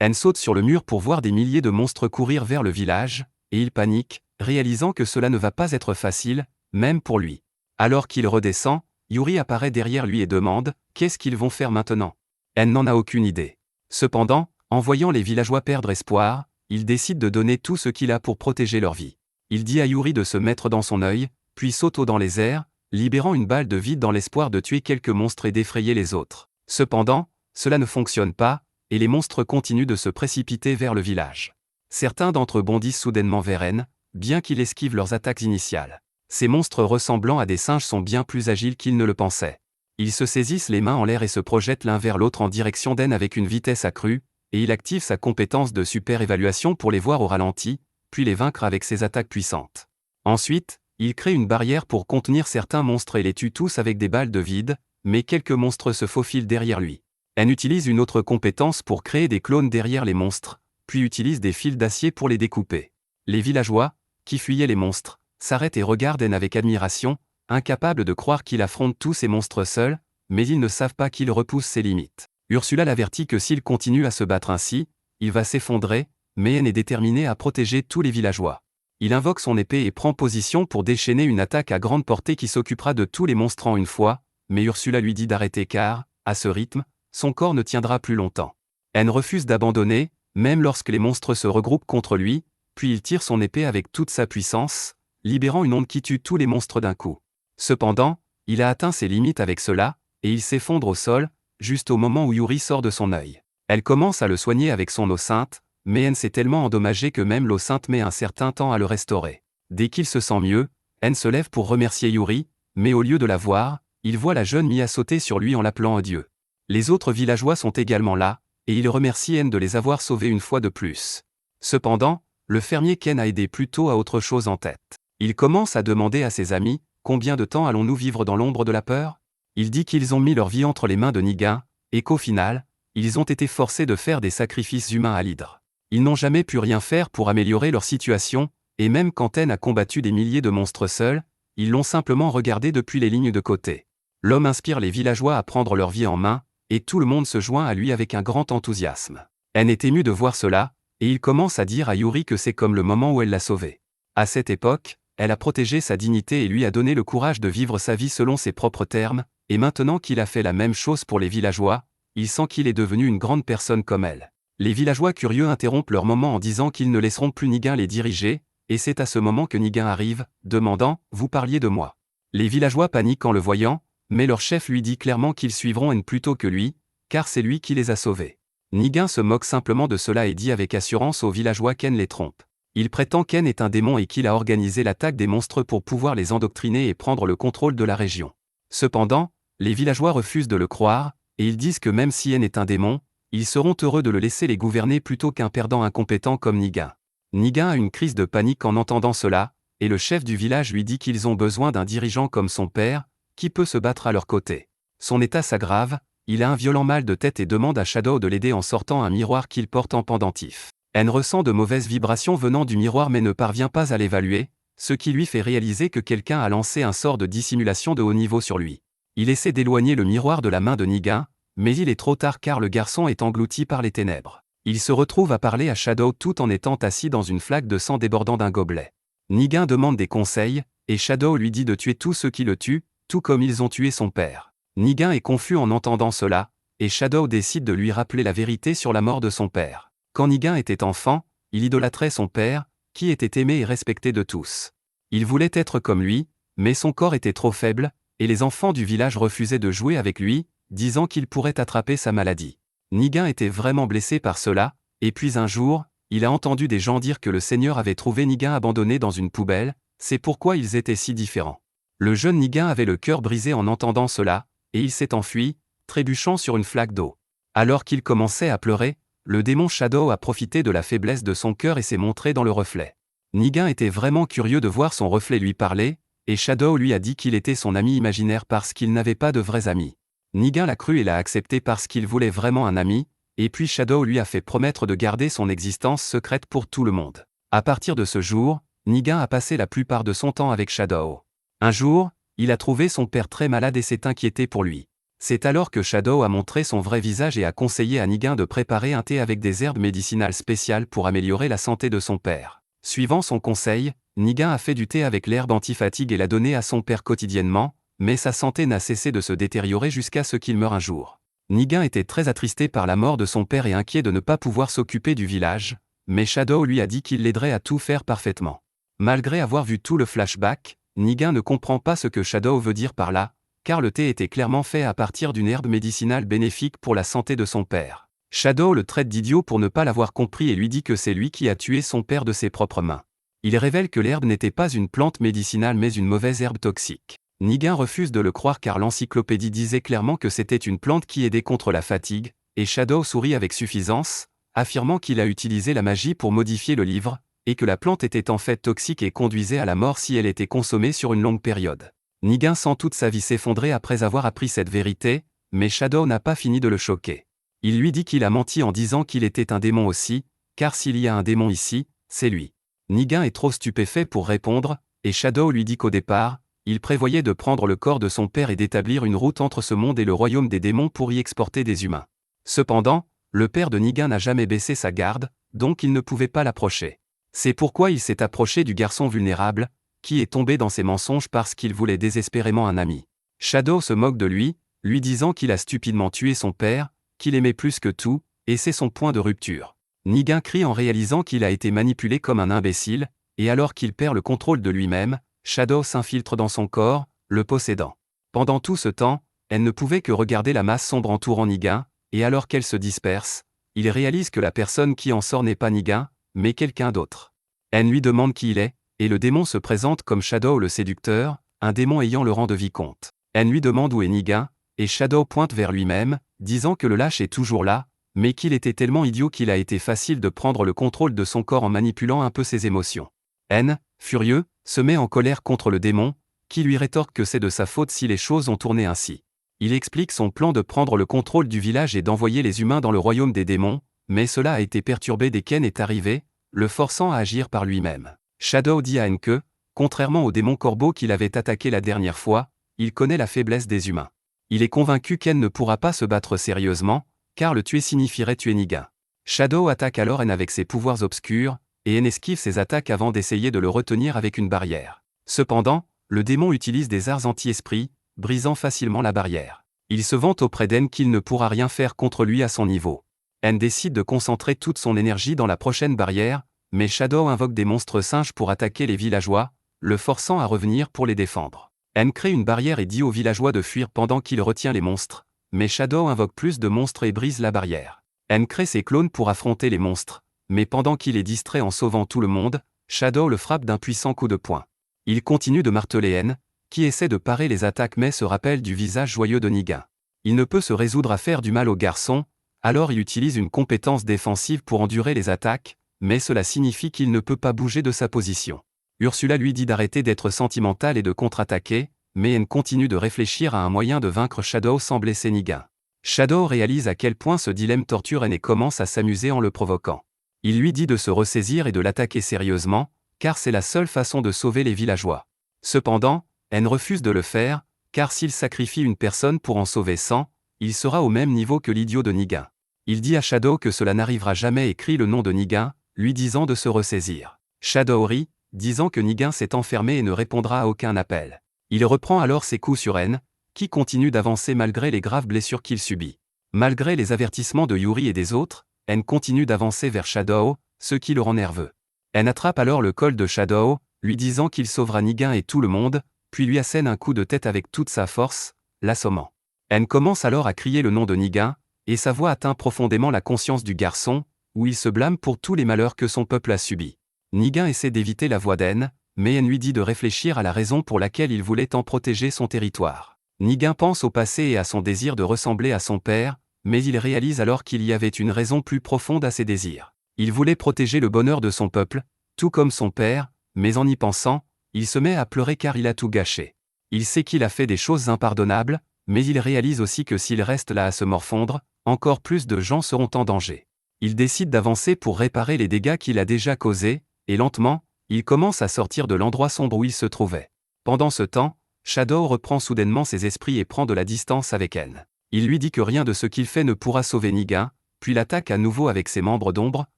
N saute sur le mur pour voir des milliers de monstres courir vers le village, et il panique, réalisant que cela ne va pas être facile, même pour lui. Alors qu'il redescend, Yuri apparaît derrière lui et demande « Qu'est-ce qu'ils vont faire maintenant ?» N n'en a aucune idée. Cependant, en voyant les villageois perdre espoir, il décide de donner tout ce qu'il a pour protéger leur vie. Il dit à Yuri de se mettre dans son œil, puis saute dans les airs, libérant une balle de vide dans l'espoir de tuer quelques monstres et d'effrayer les autres. Cependant, cela ne fonctionne pas, et les monstres continuent de se précipiter vers le village. Certains d'entre eux bondissent soudainement vers N, bien qu'il esquive leurs attaques initiales. Ces monstres ressemblant à des singes sont bien plus agiles qu'ils ne le pensaient. Ils se saisissent les mains en l'air et se projettent l'un vers l'autre en direction d'En avec une vitesse accrue, et il active sa compétence de super-évaluation pour les voir au ralenti, puis les vaincre avec ses attaques puissantes. Ensuite, il crée une barrière pour contenir certains monstres et les tue tous avec des balles de vide, mais quelques monstres se faufilent derrière lui. En utilise une autre compétence pour créer des clones derrière les monstres, puis utilise des fils d'acier pour les découper. Les villageois, qui fuyaient les monstres, s'arrêtent et regardent En avec admiration, incapables de croire qu'il affronte tous ces monstres seul, mais ils ne savent pas qu'il repousse ses limites. Ursula l'avertit que s'il continue à se battre ainsi, il va s'effondrer, mais En est déterminé à protéger tous les villageois. Il invoque son épée et prend position pour déchaîner une attaque à grande portée qui s'occupera de tous les monstres en une fois, mais Ursula lui dit d'arrêter car, à ce rythme, son corps ne tiendra plus longtemps. En refuse d'abandonner, même lorsque les monstres se regroupent contre lui, puis il tire son épée avec toute sa puissance, libérant une onde qui tue tous les monstres d'un coup. Cependant, il a atteint ses limites avec cela, et il s'effondre au sol, juste au moment où Yuri sort de son œil. Elle commence à le soigner avec son eau sainte, mais En s'est tellement endommagé que même l'eau sainte met un certain temps à le restaurer. Dès qu'il se sent mieux, En se lève pour remercier Yuri, mais au lieu de la voir, il voit la jeune Mia sauter sur lui en l'appelant Dieu. Les autres villageois sont également là, et il remercie En de les avoir sauvés une fois de plus. Cependant, le fermier Ken a aidé plutôt à autre chose en tête. Il commence à demander à ses amis, combien de temps allons-nous vivre dans l'ombre de la peur? Il dit qu'ils ont mis leur vie entre les mains de Nigan, et qu'au final, ils ont été forcés de faire des sacrifices humains à l'hydre. Ils n'ont jamais pu rien faire pour améliorer leur situation, et même quand En a combattu des milliers de monstres seuls, ils l'ont simplement regardé depuis les lignes de côté. L'homme inspire les villageois à prendre leur vie en main, et tout le monde se joint à lui avec un grand enthousiasme. En est ému de voir cela, et il commence à dire à Yuri que c'est comme le moment où elle l'a sauvé. À cette époque, elle a protégé sa dignité et lui a donné le courage de vivre sa vie selon ses propres termes, et maintenant qu'il a fait la même chose pour les villageois, il sent qu'il est devenu une grande personne comme elle. Les villageois curieux interrompent leur moment en disant qu'ils ne laisseront plus Nigan les diriger, et c'est à ce moment que Nigan arrive, demandant « Vous parliez de moi ». Les villageois paniquent en le voyant, mais leur chef lui dit clairement qu'ils suivront En plutôt que lui, car c'est lui qui les a sauvés. Nigan se moque simplement de cela et dit avec assurance aux villageois qu'En les trompe. Il prétend qu'En est un démon et qu'il a organisé l'attaque des monstres pour pouvoir les endoctriner et prendre le contrôle de la région. Cependant, les villageois refusent de le croire, et ils disent que même si En est un démon, ils seront heureux de le laisser les gouverner plutôt qu'un perdant incompétent comme Nigan. Nigan a une crise de panique en entendant cela, et le chef du village lui dit qu'ils ont besoin d'un dirigeant comme son père, qui peut se battre à leur côté. Son état s'aggrave, il a un violent mal de tête et demande à Shadow de l'aider en sortant un miroir qu'il porte en pendentif. En ressent de mauvaises vibrations venant du miroir mais ne parvient pas à l'évaluer, ce qui lui fait réaliser que quelqu'un a lancé un sort de dissimulation de haut niveau sur lui. Il essaie d'éloigner le miroir de la main de Nigan, mais il est trop tard car le garçon est englouti par les ténèbres. Il se retrouve à parler à Shadow tout en étant assis dans une flaque de sang débordant d'un gobelet. Nigan demande des conseils, et Shadow lui dit de tuer tous ceux qui le tuent, tout comme ils ont tué son père. Nigan est confus en entendant cela, et Shadow décide de lui rappeler la vérité sur la mort de son père. Quand Nigan était enfant, il idolâtrait son père, qui était aimé et respecté de tous. Il voulait être comme lui, mais son corps était trop faible, et les enfants du village refusaient de jouer avec lui, disant qu'il pourrait attraper sa maladie. Nigan était vraiment blessé par cela, et puis un jour, il a entendu des gens dire que le Seigneur avait trouvé Nigan abandonné dans une poubelle, c'est pourquoi ils étaient si différents. Le jeune Nigan avait le cœur brisé en entendant cela, et il s'est enfui, trébuchant sur une flaque d'eau. Alors qu'il commençait à pleurer, le démon Shadow a profité de la faiblesse de son cœur et s'est montré dans le reflet. Nigan était vraiment curieux de voir son reflet lui parler, et Shadow lui a dit qu'il était son ami imaginaire parce qu'il n'avait pas de vrais amis. Nigan l'a cru et l'a accepté parce qu'il voulait vraiment un ami, et puis Shadow lui a fait promettre de garder son existence secrète pour tout le monde. À partir de ce jour, Nigan a passé la plupart de son temps avec Shadow. Un jour, il a trouvé son père très malade et s'est inquiété pour lui. C'est alors que Shadow a montré son vrai visage et a conseillé à Nigan de préparer un thé avec des herbes médicinales spéciales pour améliorer la santé de son père. Suivant son conseil, Nigan a fait du thé avec l'herbe anti-fatigue et l'a donné à son père quotidiennement, mais sa santé n'a cessé de se détériorer jusqu'à ce qu'il meure un jour. Nigan était très attristé par la mort de son père et inquiet de ne pas pouvoir s'occuper du village, mais Shadow lui a dit qu'il l'aiderait à tout faire parfaitement. Malgré avoir vu tout le flashback, Nigan ne comprend pas ce que Shadow veut dire par là, car le thé était clairement fait à partir d'une herbe médicinale bénéfique pour la santé de son père. Shadow le traite d'idiot pour ne pas l'avoir compris et lui dit que c'est lui qui a tué son père de ses propres mains. Il révèle que l'herbe n'était pas une plante médicinale mais une mauvaise herbe toxique. Nigan refuse de le croire car l'encyclopédie disait clairement que c'était une plante qui aidait contre la fatigue, et Shadow sourit avec suffisance, affirmant qu'il a utilisé la magie pour modifier le livre, et que la plante était en fait toxique et conduisait à la mort si elle était consommée sur une longue période. Nigan sent toute sa vie s'effondrer après avoir appris cette vérité, mais Shadow n'a pas fini de le choquer. Il lui dit qu'il a menti en disant qu'il était un démon aussi, car s'il y a un démon ici, c'est lui. Nigan est trop stupéfait pour répondre, et Shadow lui dit qu'au départ, il prévoyait de prendre le corps de son père et d'établir une route entre ce monde et le royaume des démons pour y exporter des humains. Cependant, le père de Nigan n'a jamais baissé sa garde, donc il ne pouvait pas l'approcher. C'est pourquoi il s'est approché du garçon vulnérable, qui est tombé dans ses mensonges parce qu'il voulait désespérément un ami. Shadow se moque de lui disant qu'il a stupidement tué son père, qu'il aimait plus que tout, et c'est son point de rupture. Nigan crie en réalisant qu'il a été manipulé comme un imbécile, et alors qu'il perd le contrôle de lui-même, Shadow s'infiltre dans son corps, le possédant. Pendant tout ce temps, elle ne pouvait que regarder la masse sombre entourant Nigan, et alors qu'elle se disperse, il réalise que la personne qui en sort n'est pas Nigan, mais quelqu'un d'autre. Elle lui demande qui il est, et le démon se présente comme Shadow le séducteur, un démon ayant le rang de vicomte. Elle lui demande où est Nigan, et Shadow pointe vers lui-même, disant que le lâche est toujours là, mais qu'il était tellement idiot qu'il a été facile de prendre le contrôle de son corps en manipulant un peu ses émotions. N, furieux, se met en colère contre le démon, qui lui rétorque que c'est de sa faute si les choses ont tourné ainsi. Il explique son plan de prendre le contrôle du village et d'envoyer les humains dans le royaume des démons, mais cela a été perturbé dès qu'En est arrivé, le forçant à agir par lui-même. Shadow dit à N que, contrairement au démon corbeau qu'il avait attaqué la dernière fois, il connaît la faiblesse des humains. Il est convaincu qu'En ne pourra pas se battre sérieusement, car le tuer signifierait tuer Nigan. Shadow attaque alors N avec ses pouvoirs obscurs, et N esquive ses attaques avant d'essayer de le retenir avec une barrière. Cependant, le démon utilise des arts anti-esprit, brisant facilement la barrière. Il se vante auprès d'N qu'il ne pourra rien faire contre lui à son niveau. N décide de concentrer toute son énergie dans la prochaine barrière, mais Shadow invoque des monstres singes pour attaquer les villageois, le forçant à revenir pour les défendre. N crée une barrière et dit aux villageois de fuir pendant qu'il retient les monstres, mais Shadow invoque plus de monstres et brise la barrière. N crée ses clones pour affronter les monstres, mais pendant qu'il est distrait en sauvant tout le monde, Shadow le frappe d'un puissant coup de poing. Il continue de marteler N, qui essaie de parer les attaques mais se rappelle du visage joyeux de Nigan. Il ne peut se résoudre à faire du mal au garçon, alors il utilise une compétence défensive pour endurer les attaques, mais cela signifie qu'il ne peut pas bouger de sa position. Ursula lui dit d'arrêter d'être sentimental et de contre-attaquer, mais N continue de réfléchir à un moyen de vaincre Shadow sans blesser Nigan. Shadow réalise à quel point ce dilemme torture N et commence à s'amuser en le provoquant. Il lui dit de se ressaisir et de l'attaquer sérieusement, car c'est la seule façon de sauver les villageois. Cependant, N refuse de le faire, car s'il sacrifie une personne pour en sauver 100, il sera au même niveau que l'idiot de Nigan. Il dit à Shadow que cela n'arrivera jamais et crie le nom de Nigan, lui disant de se ressaisir. Shadow rit, disant que Nigan s'est enfermé et ne répondra à aucun appel. Il reprend alors ses coups sur N, qui continue d'avancer malgré les graves blessures qu'il subit. Malgré les avertissements de Yuri et des autres, N continue d'avancer vers Shadow, ce qui le rend nerveux. N attrape alors le col de Shadow, lui disant qu'il sauvera Nigan et tout le monde, puis lui assène un coup de tête avec toute sa force, l'assommant. N commence alors à crier le nom de Nigan, et sa voix atteint profondément la conscience du garçon, où il se blâme pour tous les malheurs que son peuple a subis. Nigan essaie d'éviter la voix d'N, mais N lui dit de réfléchir à la raison pour laquelle il voulait tant protéger son territoire. Nigan pense au passé et à son désir de ressembler à son père, mais il réalise alors qu'il y avait une raison plus profonde à ses désirs. Il voulait protéger le bonheur de son peuple, tout comme son père, mais en y pensant, il se met à pleurer car il a tout gâché. Il sait qu'il a fait des choses impardonnables, mais il réalise aussi que s'il reste là à se morfondre, encore plus de gens seront en danger. Il décide d'avancer pour réparer les dégâts qu'il a déjà causés, et lentement, il commence à sortir de l'endroit sombre où il se trouvait. Pendant ce temps, Shadow reprend soudainement ses esprits et prend de la distance avec N. Il lui dit que rien de ce qu'il fait ne pourra sauver Nigan, puis l'attaque à nouveau avec ses membres d'ombre,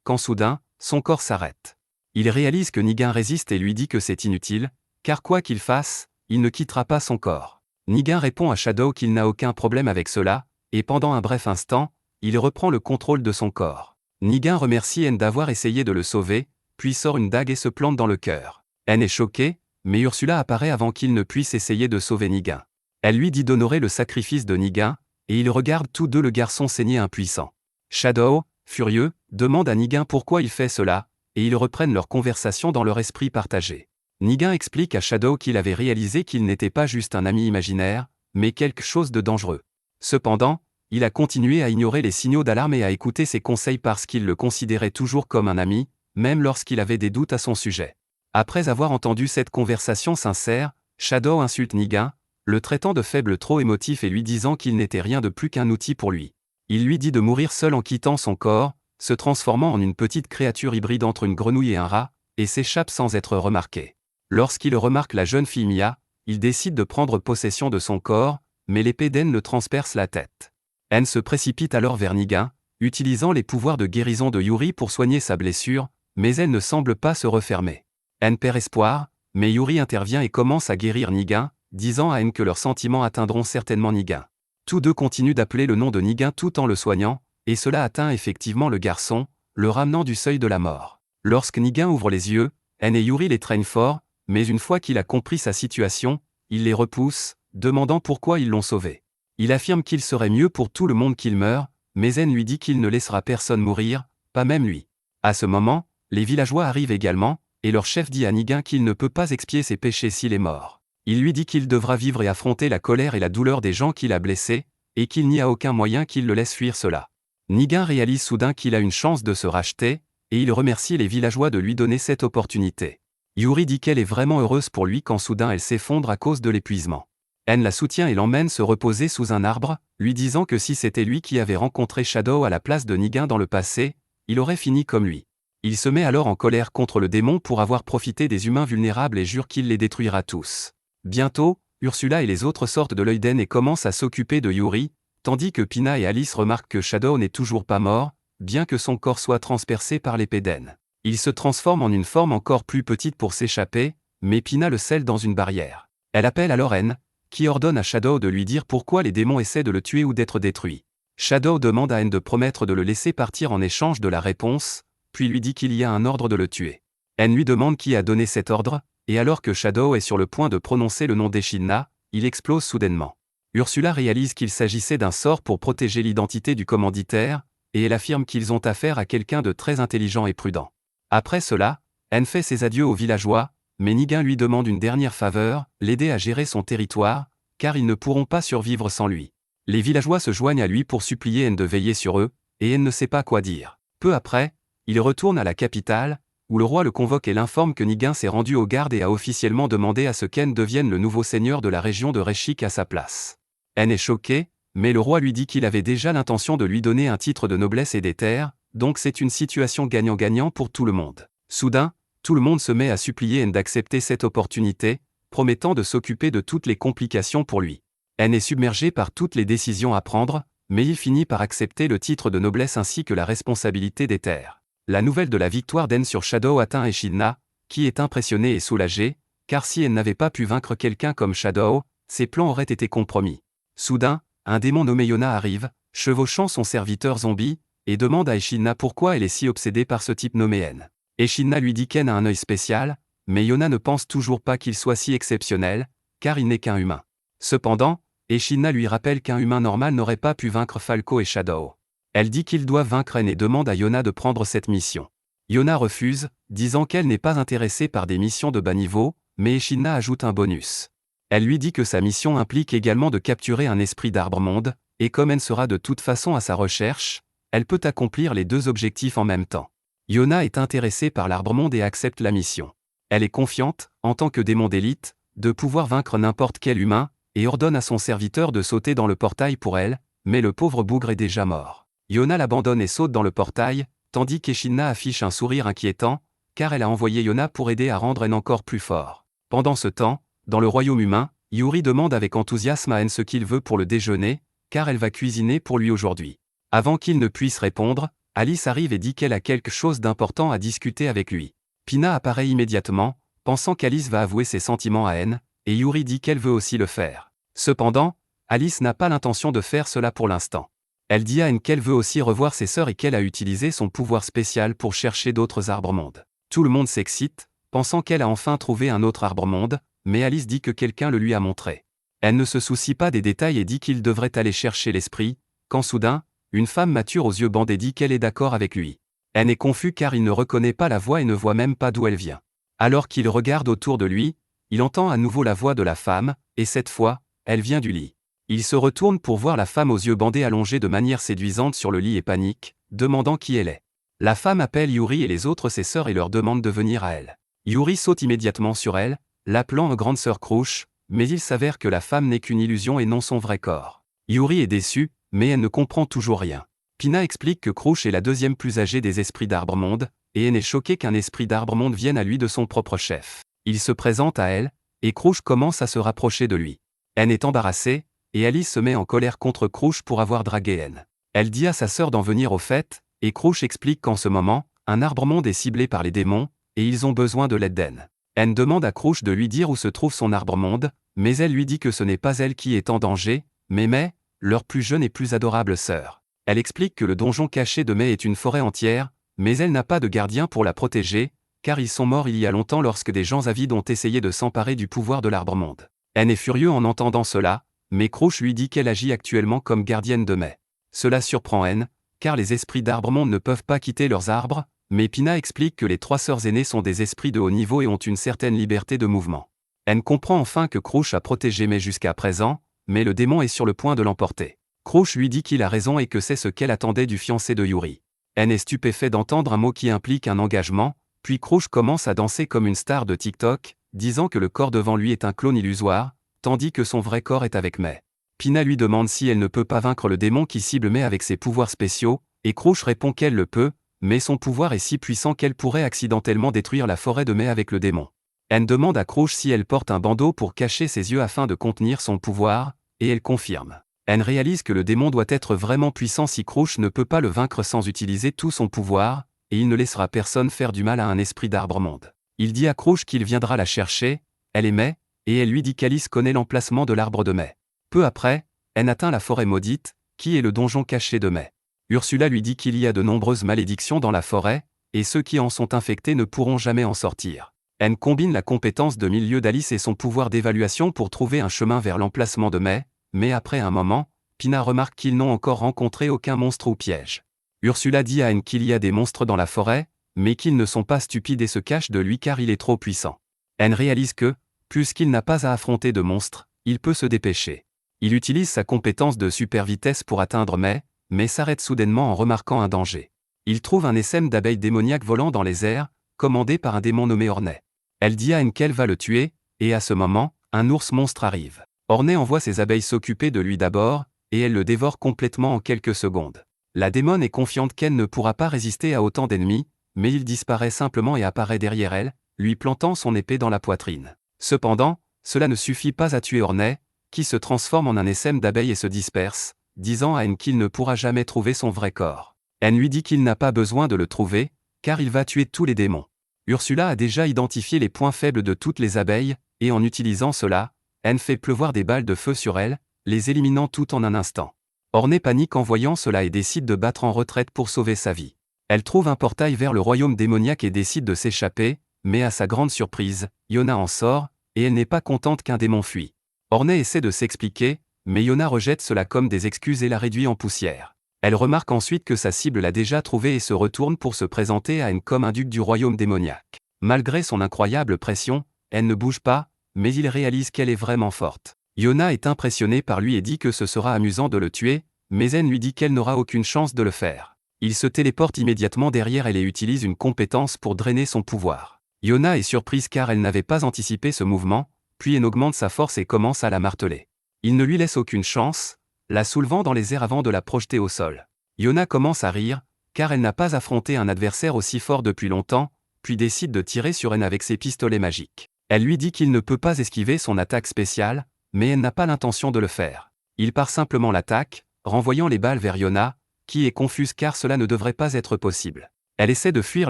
quand soudain, son corps s'arrête. Il réalise que Nigan résiste et lui dit que c'est inutile, car quoi qu'il fasse, il ne quittera pas son corps. Nigan répond à Shadow qu'il n'a aucun problème avec cela, et pendant un bref instant, il reprend le contrôle de son corps. Nigan remercie N d'avoir essayé de le sauver, puis sort une dague et se plante dans le cœur. N est choqué, mais Ursula apparaît avant qu'il ne puisse essayer de sauver Nigan. Elle lui dit d'honorer le sacrifice de Nigan, et ils regardent tous deux le garçon saigner impuissant. Shadow, furieux, demande à Nigan pourquoi il fait cela, et ils reprennent leur conversation dans leur esprit partagé. Nigan explique à Shadow qu'il avait réalisé qu'il n'était pas juste un ami imaginaire, mais quelque chose de dangereux. Cependant, il a continué à ignorer les signaux d'alarme et à écouter ses conseils parce qu'il le considérait toujours comme un ami, même lorsqu'il avait des doutes à son sujet. Après avoir entendu cette conversation sincère, Shadow insulte Nigan, le traitant de faible trop émotif et lui disant qu'il n'était rien de plus qu'un outil pour lui. Il lui dit de mourir seul en quittant son corps, se transformant en une petite créature hybride entre une grenouille et un rat, et s'échappe sans être remarqué. Lorsqu'il remarque la jeune fille Mia, il décide de prendre possession de son corps, mais l'épée d'En le transperce la tête. En se précipite alors vers Nigan, utilisant les pouvoirs de guérison de Yuri pour soigner sa blessure, mais elle ne semble pas se refermer. En perd espoir, mais Yuri intervient et commence à guérir Nigan, disant à En que leurs sentiments atteindront certainement Nigan. Tous deux continuent d'appeler le nom de Nigan tout en le soignant, et cela atteint effectivement le garçon, le ramenant du seuil de la mort. Lorsque Nigan ouvre les yeux, En et Yuri les traînent fort, mais une fois qu'il a compris sa situation, il les repousse, demandant pourquoi ils l'ont sauvé. Il affirme qu'il serait mieux pour tout le monde qu'il meure, mais En lui dit qu'il ne laissera personne mourir, pas même lui. À ce moment, les villageois arrivent également, et leur chef dit à Nigan qu'il ne peut pas expier ses péchés s'il est mort. Il lui dit qu'il devra vivre et affronter la colère et la douleur des gens qu'il a blessés, et qu'il n'y a aucun moyen qu'il le laisse fuir cela. Nigan réalise soudain qu'il a une chance de se racheter, et il remercie les villageois de lui donner cette opportunité. Yuri dit qu'elle est vraiment heureuse pour lui quand soudain elle s'effondre à cause de l'épuisement. En la soutient et l'emmène se reposer sous un arbre, lui disant que si c'était lui qui avait rencontré Shadow à la place de Nigan dans le passé, il aurait fini comme lui. Il se met alors en colère contre le démon pour avoir profité des humains vulnérables et jure qu'il les détruira tous. Bientôt, Ursula et les autres sortent de l'œil d'En et commencent à s'occuper de Yuri, tandis que Pina et Alice remarquent que Shadow n'est toujours pas mort, bien que son corps soit transpercé par l'épée d'En. Il se transforme en une forme encore plus petite pour s'échapper, mais Pina le scelle dans une barrière. Elle appelle alors En, qui ordonne à Shadow de lui dire pourquoi les démons essaient de le tuer ou d'être détruits. Shadow demande à En de promettre de le laisser partir en échange de la réponse, puis lui dit qu'il y a un ordre de le tuer. En lui demande qui a donné cet ordre, et alors que Shadow est sur le point de prononcer le nom d'Echidna, il explose soudainement. Ursula réalise qu'il s'agissait d'un sort pour protéger l'identité du commanditaire, et elle affirme qu'ils ont affaire à quelqu'un de très intelligent et prudent. Après cela, En fait ses adieux aux villageois, mais Nigan lui demande une dernière faveur, l'aider à gérer son territoire, car ils ne pourront pas survivre sans lui. Les villageois se joignent à lui pour supplier En de veiller sur eux, et En ne sait pas quoi dire. Peu après, il retourne à la capitale, où le roi le convoque et l'informe que Nigan s'est rendu aux gardes et a officiellement demandé à ce qu'En devienne le nouveau seigneur de la région de Reshik à sa place. En est choqué, mais le roi lui dit qu'il avait déjà l'intention de lui donner un titre de noblesse et des terres, donc c'est une situation gagnant-gagnant pour tout le monde. Soudain, tout le monde se met à supplier En d'accepter cette opportunité, promettant de s'occuper de toutes les complications pour lui. En est submergé par toutes les décisions à prendre, mais il finit par accepter le titre de noblesse ainsi que la responsabilité des terres. La nouvelle de la victoire d'En sur Shadow atteint Echidna, qui est impressionné et soulagé, car si En n'avait pas pu vaincre quelqu'un comme Shadow, ses plans auraient été compromis. Soudain, un démon nommé Yona arrive, chevauchant son serviteur zombie, et demande à Echidna pourquoi elle est si obsédée par ce type nommé En. Echidna lui dit qu'En a un œil spécial, mais Yona ne pense toujours pas qu'il soit si exceptionnel, car il n'est qu'un humain. Cependant, Echidna lui rappelle qu'un humain normal n'aurait pas pu vaincre Falco et Shadow. Elle dit qu'ils doivent vaincre En et demande à Yona de prendre cette mission. Yona refuse, disant qu'elle n'est pas intéressée par des missions de bas niveau, mais Echidna ajoute un bonus. Elle lui dit que sa mission implique également de capturer un esprit d'arbre-monde, et comme En sera de toute façon à sa recherche, elle peut accomplir les deux objectifs en même temps. Yona est intéressée par l'arbre-monde et accepte la mission. Elle est confiante, en tant que démon d'élite, de pouvoir vaincre n'importe quel humain, et ordonne à son serviteur de sauter dans le portail pour elle, mais le pauvre bougre est déjà mort. Yona l'abandonne et saute dans le portail, tandis qu'Echidna affiche un sourire inquiétant, car elle a envoyé Yona pour aider à rendre En encore plus fort. Pendant ce temps, dans le royaume humain, Yuri demande avec enthousiasme à En ce qu'il veut pour le déjeuner, car elle va cuisiner pour lui aujourd'hui. Avant qu'il ne puisse répondre, Alice arrive et dit qu'elle a quelque chose d'important à discuter avec lui. Pina apparaît immédiatement, pensant qu'Alice va avouer ses sentiments à En, et Yuri dit qu'elle veut aussi le faire. Cependant, Alice n'a pas l'intention de faire cela pour l'instant. Elle dit à En qu'elle veut aussi revoir ses sœurs et qu'elle a utilisé son pouvoir spécial pour chercher d'autres arbres-mondes. Tout le monde s'excite, pensant qu'elle a enfin trouvé un autre arbre-monde, mais Alice dit que quelqu'un le lui a montré. Elle ne se soucie pas des détails et dit qu'il devrait aller chercher l'esprit, quand soudain, une femme mature aux yeux bandés dit qu'elle est d'accord avec lui. En est confus car il ne reconnaît pas la voix et ne voit même pas d'où elle vient. Alors qu'il regarde autour de lui, il entend à nouveau la voix de la femme, et cette fois, elle vient du lit. Il se retourne pour voir la femme aux yeux bandés allongée de manière séduisante sur le lit et panique, demandant qui elle est. La femme appelle Yuri et les autres ses sœurs et leur demande de venir à elle. Yuri saute immédiatement sur elle, l'appelant grande sœur Krusz, mais il s'avère que la femme n'est qu'une illusion et non son vrai corps. Yuri est déçu, mais elle ne comprend toujours rien. Pina explique que Krusz est la deuxième plus âgée des esprits d'Arbre-Monde, et elle est choquée qu'un esprit d'Arbre-Monde vienne à lui de son propre chef. Il se présente à elle, et Krusz commence à se rapprocher de lui. Anne est embarrassée, et Alice se met en colère contre Krusz pour avoir dragué Anne. Elle dit à sa sœur d'en venir au fait, et Krusz explique qu'en ce moment, un arbre-monde est ciblé par les démons, et ils ont besoin de l'aide d'Anne. Anne demande à Krusz de lui dire où se trouve son arbre-monde, mais elle lui dit que ce n'est pas elle qui est en danger, mais leur plus jeune et plus adorable sœur. Elle explique que le donjon caché de Mai est une forêt entière, mais elle n'a pas de gardien pour la protéger, car ils sont morts il y a longtemps lorsque des gens avides ont essayé de s'emparer du pouvoir de l'arbre-monde. Anne est furieux en entendant cela, mais Krusz lui dit qu'elle agit actuellement comme gardienne de Mai. Cela surprend Anne, car les esprits d'Arbre-Monde ne peuvent pas quitter leurs arbres, mais Pina explique que les trois sœurs aînées sont des esprits de haut niveau et ont une certaine liberté de mouvement. Anne comprend enfin que Krusz a protégé Mai jusqu'à présent, mais le démon est sur le point de l'emporter. Krusz lui dit qu'il a raison et que c'est ce qu'elle attendait du fiancé de Yuri. Anne est stupéfait d'entendre un mot qui implique un engagement, puis Krusz commence à danser comme une star de TikTok, disant que le corps devant lui est un clone illusoire, tandis que son vrai corps est avec Mai. Pina lui demande si elle ne peut pas vaincre le démon qui cible Mai avec ses pouvoirs spéciaux, et Krusz répond qu'elle le peut, mais son pouvoir est si puissant qu'elle pourrait accidentellement détruire la forêt de Mai avec le démon. Anne demande à Krusz si elle porte un bandeau pour cacher ses yeux afin de contenir son pouvoir, et elle confirme. Anne réalise que le démon doit être vraiment puissant si Krusz ne peut pas le vaincre sans utiliser tout son pouvoir, et il ne laissera personne faire du mal à un esprit d'Arbre-Monde. Il dit à Krusz qu'il viendra la chercher, elle est Mai, et elle lui dit qu'Alice connaît l'emplacement de l'arbre de Mai. Peu après, Anne atteint la forêt maudite, qui est le donjon caché de Mai. Ursula lui dit qu'il y a de nombreuses malédictions dans la forêt, et ceux qui en sont infectés ne pourront jamais en sortir. Anne combine la compétence de milieu d'Alice et son pouvoir d'évaluation pour trouver un chemin vers l'emplacement de Mai, mais après un moment, Pina remarque qu'ils n'ont encore rencontré aucun monstre ou piège. Ursula dit à Anne qu'il y a des monstres dans la forêt, mais qu'ils ne sont pas stupides et se cachent de lui car il est trop puissant. Anne réalise que, puisqu'il n'a pas à affronter de monstres, il peut se dépêcher. Il utilise sa compétence de super vitesse pour atteindre Mai, mais s'arrête soudainement en remarquant un danger. Il trouve un essaim d'abeilles démoniaques volant dans les airs, commandé par un démon nommé Ornay. Elle dit à Anne qu'elle va le tuer, et à ce moment, un ours monstre arrive. Ornay envoie ses abeilles s'occuper de lui d'abord, et elle le dévore complètement en quelques secondes. La démone est confiante qu'elle ne pourra pas résister à autant d'ennemis, mais il disparaît simplement et apparaît derrière elle, lui plantant son épée dans la poitrine. Cependant, cela ne suffit pas à tuer Ornay, qui se transforme en un essaim d'abeilles et se disperse, disant à Anne qu'il ne pourra jamais trouver son vrai corps. Anne lui dit qu'il n'a pas besoin de le trouver, car il va tuer tous les démons. Ursula a déjà identifié les points faibles de toutes les abeilles, et en utilisant cela, Anne fait pleuvoir des balles de feu sur elles, les éliminant toutes en un instant. Ornay panique en voyant cela et décide de battre en retraite pour sauver sa vie. Elle trouve un portail vers le royaume démoniaque et décide de s'échapper, mais à sa grande surprise, Yona en sort, et elle n'est pas contente qu'un démon fuit. Ornay essaie de s'expliquer, mais Yona rejette cela comme des excuses et la réduit en poussière. Elle remarque ensuite que sa cible l'a déjà trouvée et se retourne pour se présenter à Anne comme un duc du royaume démoniaque. Malgré son incroyable pression, elle ne bouge pas, mais il réalise qu'elle est vraiment forte. Yona est impressionnée par lui et dit que ce sera amusant de le tuer, mais Anne lui dit qu'elle n'aura aucune chance de le faire. Il se téléporte immédiatement derrière elle et utilise une compétence pour drainer son pouvoir. Yona est surprise car elle n'avait pas anticipé ce mouvement, puis elle augmente sa force et commence à la marteler. Il ne lui laisse aucune chance, la soulevant dans les airs avant de la projeter au sol. Yona commence à rire, car elle n'a pas affronté un adversaire aussi fort depuis longtemps, puis décide de tirer sur Anne avec ses pistolets magiques. Elle lui dit qu'il ne peut pas esquiver son attaque spéciale, mais elle n'a pas l'intention de le faire. Il part simplement l'attaque, renvoyant les balles vers Yona, qui est confuse car cela ne devrait pas être possible. Elle essaie de fuir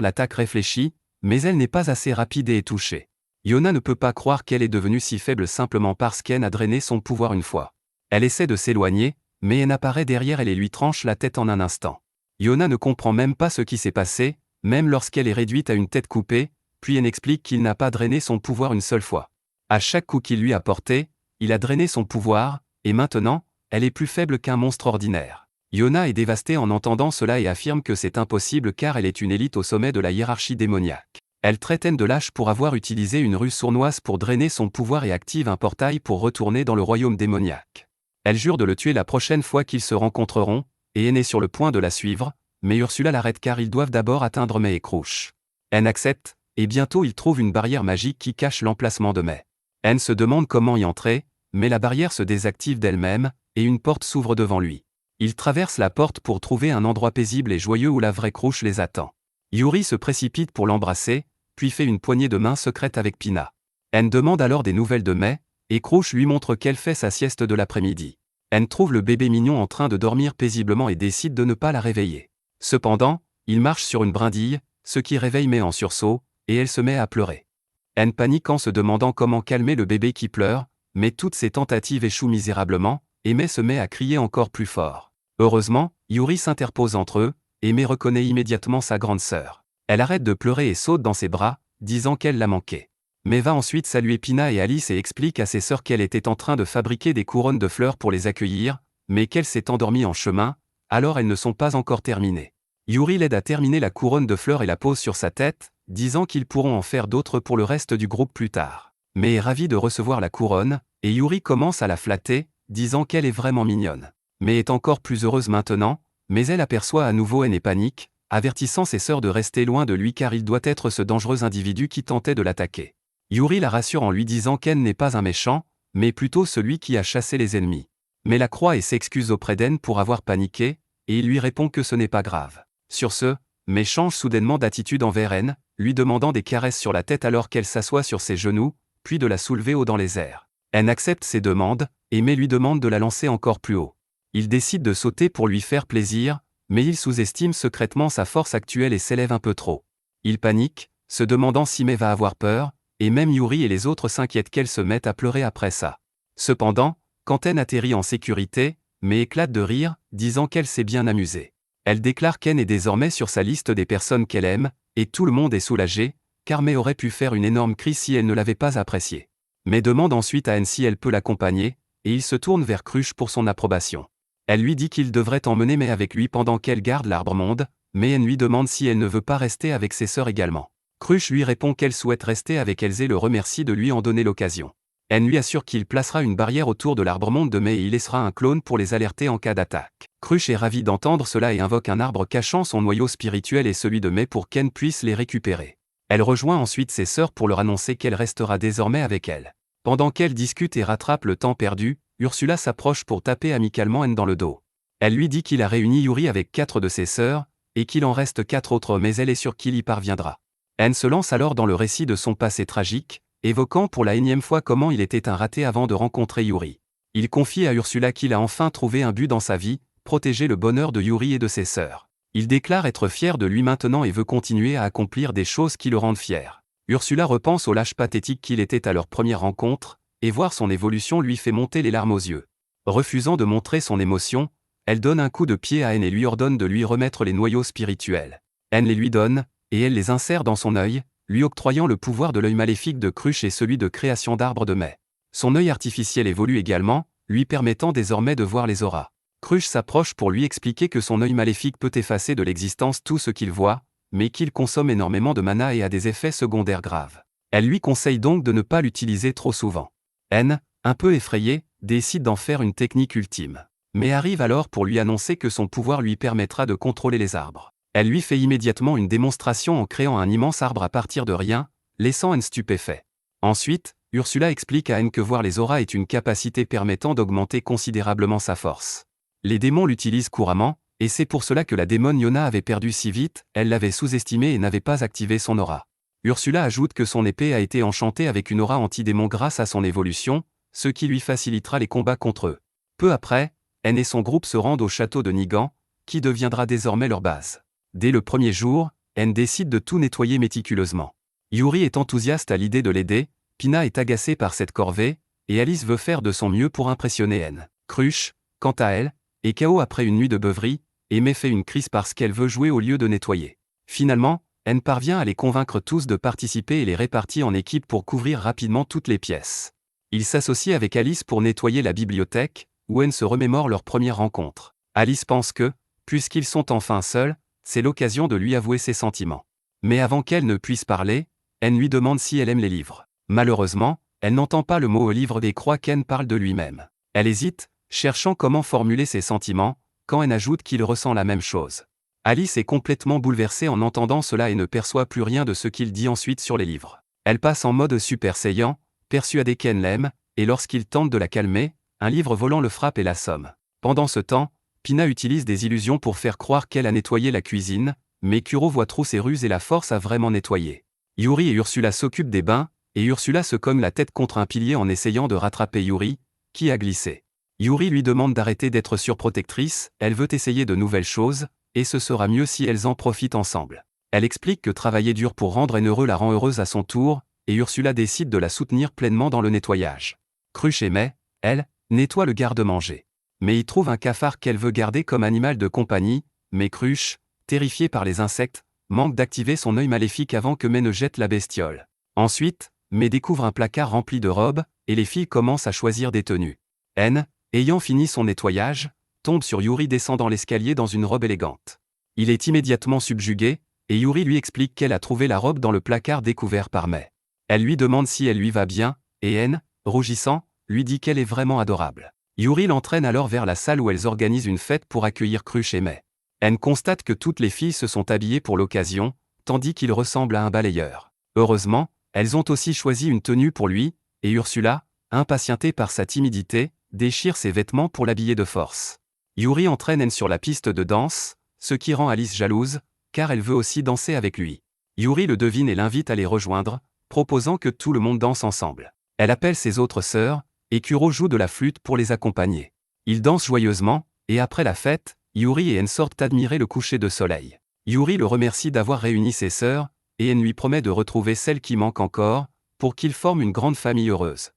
l'attaque réfléchie, mais elle n'est pas assez rapide et est touchée. Yona ne peut pas croire qu'elle est devenue si faible simplement parce qu'Anne a drainé son pouvoir une fois. Elle essaie de s'éloigner, mais Anne apparaît derrière elle et lui tranche la tête en un instant. Yona ne comprend même pas ce qui s'est passé, même lorsqu'elle est réduite à une tête coupée, puis Anne explique qu'il n'a pas drainé son pouvoir une seule fois. À chaque coup qu'il lui a porté, il a drainé son pouvoir, et maintenant, elle est plus faible qu'un monstre ordinaire. Yona est dévastée en entendant cela et affirme que c'est impossible car elle est une élite au sommet de la hiérarchie démoniaque. Elle traite N de lâche pour avoir utilisé une ruse sournoise pour drainer son pouvoir et active un portail pour retourner dans le royaume démoniaque. Elle jure de le tuer la prochaine fois qu'ils se rencontreront, et N est sur le point de la suivre, mais Ursula l'arrête car ils doivent d'abord atteindre May et Crouch. N accepte, et bientôt ils trouvent une barrière magique qui cache l'emplacement de May. N se demande comment y entrer, mais la barrière se désactive d'elle-même, et une porte s'ouvre devant lui. Il traverse la porte pour trouver un endroit paisible et joyeux où la vraie Crouch les attend. Yuri se précipite pour l'embrasser, puis fait une poignée de main secrète avec Pina. N demande alors des nouvelles de May, et Crouch lui montre qu'elle fait sa sieste de l'après-midi. N trouve le bébé mignon en train de dormir paisiblement et décide de ne pas la réveiller. Cependant, il marche sur une brindille, ce qui réveille May en sursaut, et elle se met à pleurer. N panique en se demandant comment calmer le bébé qui pleure, mais toutes ses tentatives échouent misérablement, et May se met à crier encore plus fort. Heureusement, Yuri s'interpose entre eux, et May reconnaît immédiatement sa grande sœur. Elle arrête de pleurer et saute dans ses bras, disant qu'elle l'a manqué. May va ensuite saluer Pina et Alice et explique à ses sœurs qu'elle était en train de fabriquer des couronnes de fleurs pour les accueillir, mais qu'elle s'est endormie en chemin, alors elles ne sont pas encore terminées. Yuri l'aide à terminer la couronne de fleurs et la pose sur sa tête, disant qu'ils pourront en faire d'autres pour le reste du groupe plus tard. May est ravie de recevoir la couronne, et Yuri commence à la flatter, disant qu'elle est vraiment mignonne. May est encore plus heureuse maintenant, mais elle aperçoit à nouveau N et panique, avertissant ses sœurs de rester loin de lui car il doit être ce dangereux individu qui tentait de l'attaquer. Yuri la rassure en lui disant qu'N n'est pas un méchant, mais plutôt celui qui a chassé les ennemis. Mais la croit et s'excuse auprès d'N pour avoir paniqué, et il lui répond que ce n'est pas grave. Sur ce, May change soudainement d'attitude envers N, lui demandant des caresses sur la tête alors qu'elle s'assoit sur ses genoux, puis de la soulever haut dans les airs. N accepte ses demandes, et May lui demande de la lancer encore plus haut. Il décide de sauter pour lui faire plaisir, mais il sous-estime secrètement sa force actuelle et s'élève un peu trop. Il panique, se demandant si May va avoir peur, et même Yuri et les autres s'inquiètent qu'elle se mette à pleurer après ça. Cependant, quand N atterrit en sécurité, May éclate de rire, disant qu'elle s'est bien amusée. Elle déclare qu'N est désormais sur sa liste des personnes qu'elle aime, et tout le monde est soulagé, car May aurait pu faire une énorme crise si elle ne l'avait pas appréciée. May demande ensuite à N si elle peut l'accompagner, et il se tourne vers Crush pour son approbation. Elle lui dit qu'il devrait emmener May avec lui pendant qu'elle garde l'arbre-monde, mais N lui demande si elle ne veut pas rester avec ses sœurs également. Crush lui répond qu'elle souhaite rester avec elles et le remercie de lui en donner l'occasion. N lui assure qu'il placera une barrière autour de l'arbre-monde de May et il laissera un clone pour les alerter en cas d'attaque. Crush est ravi d'entendre cela et invoque un arbre cachant son noyau spirituel et celui de May pour qu'N puisse les récupérer. Elle rejoint ensuite ses sœurs pour leur annoncer qu'elle restera désormais avec elles. Pendant qu'elles discutent et rattrapent le temps perdu, Ursula s'approche pour taper amicalement N dans le dos. Elle lui dit qu'il a réuni Yuri avec 4 de ses sœurs, et qu'il en reste 4 autres mais elle est sûre qu'il y parviendra. N se lance alors dans le récit de son passé tragique, évoquant pour la énième fois comment il était un raté avant de rencontrer Yuri. Il confie à Ursula qu'il a enfin trouvé un but dans sa vie, protéger le bonheur de Yuri et de ses sœurs. Il déclare être fier de lui maintenant et veut continuer à accomplir des choses qui le rendent fier. Ursula repense au lâche pathétique qu'il était à leur première rencontre, et voir son évolution lui fait monter les larmes aux yeux. Refusant de montrer son émotion, elle donne un coup de pied à N et lui ordonne de lui remettre les noyaux spirituels. N les lui donne, et elle les insère dans son œil, lui octroyant le pouvoir de l'œil maléfique de Crush et celui de création d'arbre de May. Son œil artificiel évolue également, lui permettant désormais de voir les auras. Crush s'approche pour lui expliquer que son œil maléfique peut effacer de l'existence tout ce qu'il voit, mais qu'il consomme énormément de mana et a des effets secondaires graves. Elle lui conseille donc de ne pas l'utiliser trop souvent. N, un peu effrayé, décide d'en faire une technique ultime. Mais arrive alors pour lui annoncer que son pouvoir lui permettra de contrôler les arbres. Elle lui fait immédiatement une démonstration en créant un immense arbre à partir de rien, laissant N stupéfait. Ensuite, Ursula explique à N que voir les auras est une capacité permettant d'augmenter considérablement sa force. Les démons l'utilisent couramment, et c'est pour cela que la démone Yona avait perdu si vite, elle l'avait sous-estimé et n'avait pas activé son aura. Ursula ajoute que son épée a été enchantée avec une aura anti-démon grâce à son évolution, ce qui lui facilitera les combats contre eux. Peu après, N et son groupe se rendent au château de Nigan, qui deviendra désormais leur base. Dès le premier jour, N décide de tout nettoyer méticuleusement. Yuri est enthousiaste à l'idée de l'aider, Pina est agacée par cette corvée, et Alice veut faire de son mieux pour impressionner N. Crush, quant à elle, est KO après une nuit de beuverie, et May fait une crise parce qu'elle veut jouer au lieu de nettoyer. Finalement, N parvient à les convaincre tous de participer et les répartit en équipe pour couvrir rapidement toutes les pièces. Il s'associe avec Alice pour nettoyer la bibliothèque, où N se remémore leur première rencontre. Alice pense que, puisqu'ils sont enfin seuls, c'est l'occasion de lui avouer ses sentiments. Mais avant qu'elle ne puisse parler, Anne lui demande si elle aime les livres. Malheureusement, elle n'entend pas le mot livre et croit qu'Anne parle de lui-même. Elle hésite, cherchant comment formuler ses sentiments, quand Anne ajoute qu'il ressent la même chose. Alice est complètement bouleversée en entendant cela et ne perçoit plus rien de ce qu'il dit ensuite sur les livres. Elle passe en mode Super Saiyan, persuadée qu'Anne l'aime, et lorsqu'il tente de la calmer, un livre volant le frappe et l'assomme. Pendant ce temps, Pina utilise des illusions pour faire croire qu'elle a nettoyé la cuisine, mais Kuro voit trop ses ruses et la force à vraiment nettoyer. Yuri et Ursula s'occupent des bains, et Ursula se cogne la tête contre un pilier en essayant de rattraper Yuri, qui a glissé. Yuri lui demande d'arrêter d'être surprotectrice, elle veut essayer de nouvelles choses, et ce sera mieux si elles en profitent ensemble. Elle explique que travailler dur pour rendre Anne heureux la rend heureuse à son tour, et Ursula décide de la soutenir pleinement dans le nettoyage. Cruche et May, elle, nettoie le garde-manger. Mais y trouve un cafard qu'elle veut garder comme animal de compagnie, mais Cruche, terrifiée par les insectes, manque d'activer son œil maléfique avant que May ne jette la bestiole. Ensuite, May découvre un placard rempli de robes, et les filles commencent à choisir des tenues. Anne, ayant fini son nettoyage, tombe sur Yuri descendant l'escalier dans une robe élégante. Il est immédiatement subjugué, et Yuri lui explique qu'elle a trouvé la robe dans le placard découvert par May. Elle lui demande si elle lui va bien, et Anne, rougissant, lui dit qu'elle est vraiment adorable. Yuri l'entraîne alors vers la salle où elles organisent une fête pour accueillir Cruche et May. Anne constate que toutes les filles se sont habillées pour l'occasion, tandis qu'il ressemble à un balayeur. Heureusement, elles ont aussi choisi une tenue pour lui, et Ursula, impatientée par sa timidité, déchire ses vêtements pour l'habiller de force. Yuri entraîne Anne sur la piste de danse, ce qui rend Alice jalouse, car elle veut aussi danser avec lui. Yuri le devine et l'invite à les rejoindre, proposant que tout le monde danse ensemble. Elle appelle ses autres sœurs, et Kuro joue de la flûte pour les accompagner. Ils dansent joyeusement, et après la fête, Yuri et Anne sortent admirer le coucher de soleil. Yuri le remercie d'avoir réuni ses sœurs, et Anne lui promet de retrouver celle qui manque encore, pour qu'ils forment une grande famille heureuse.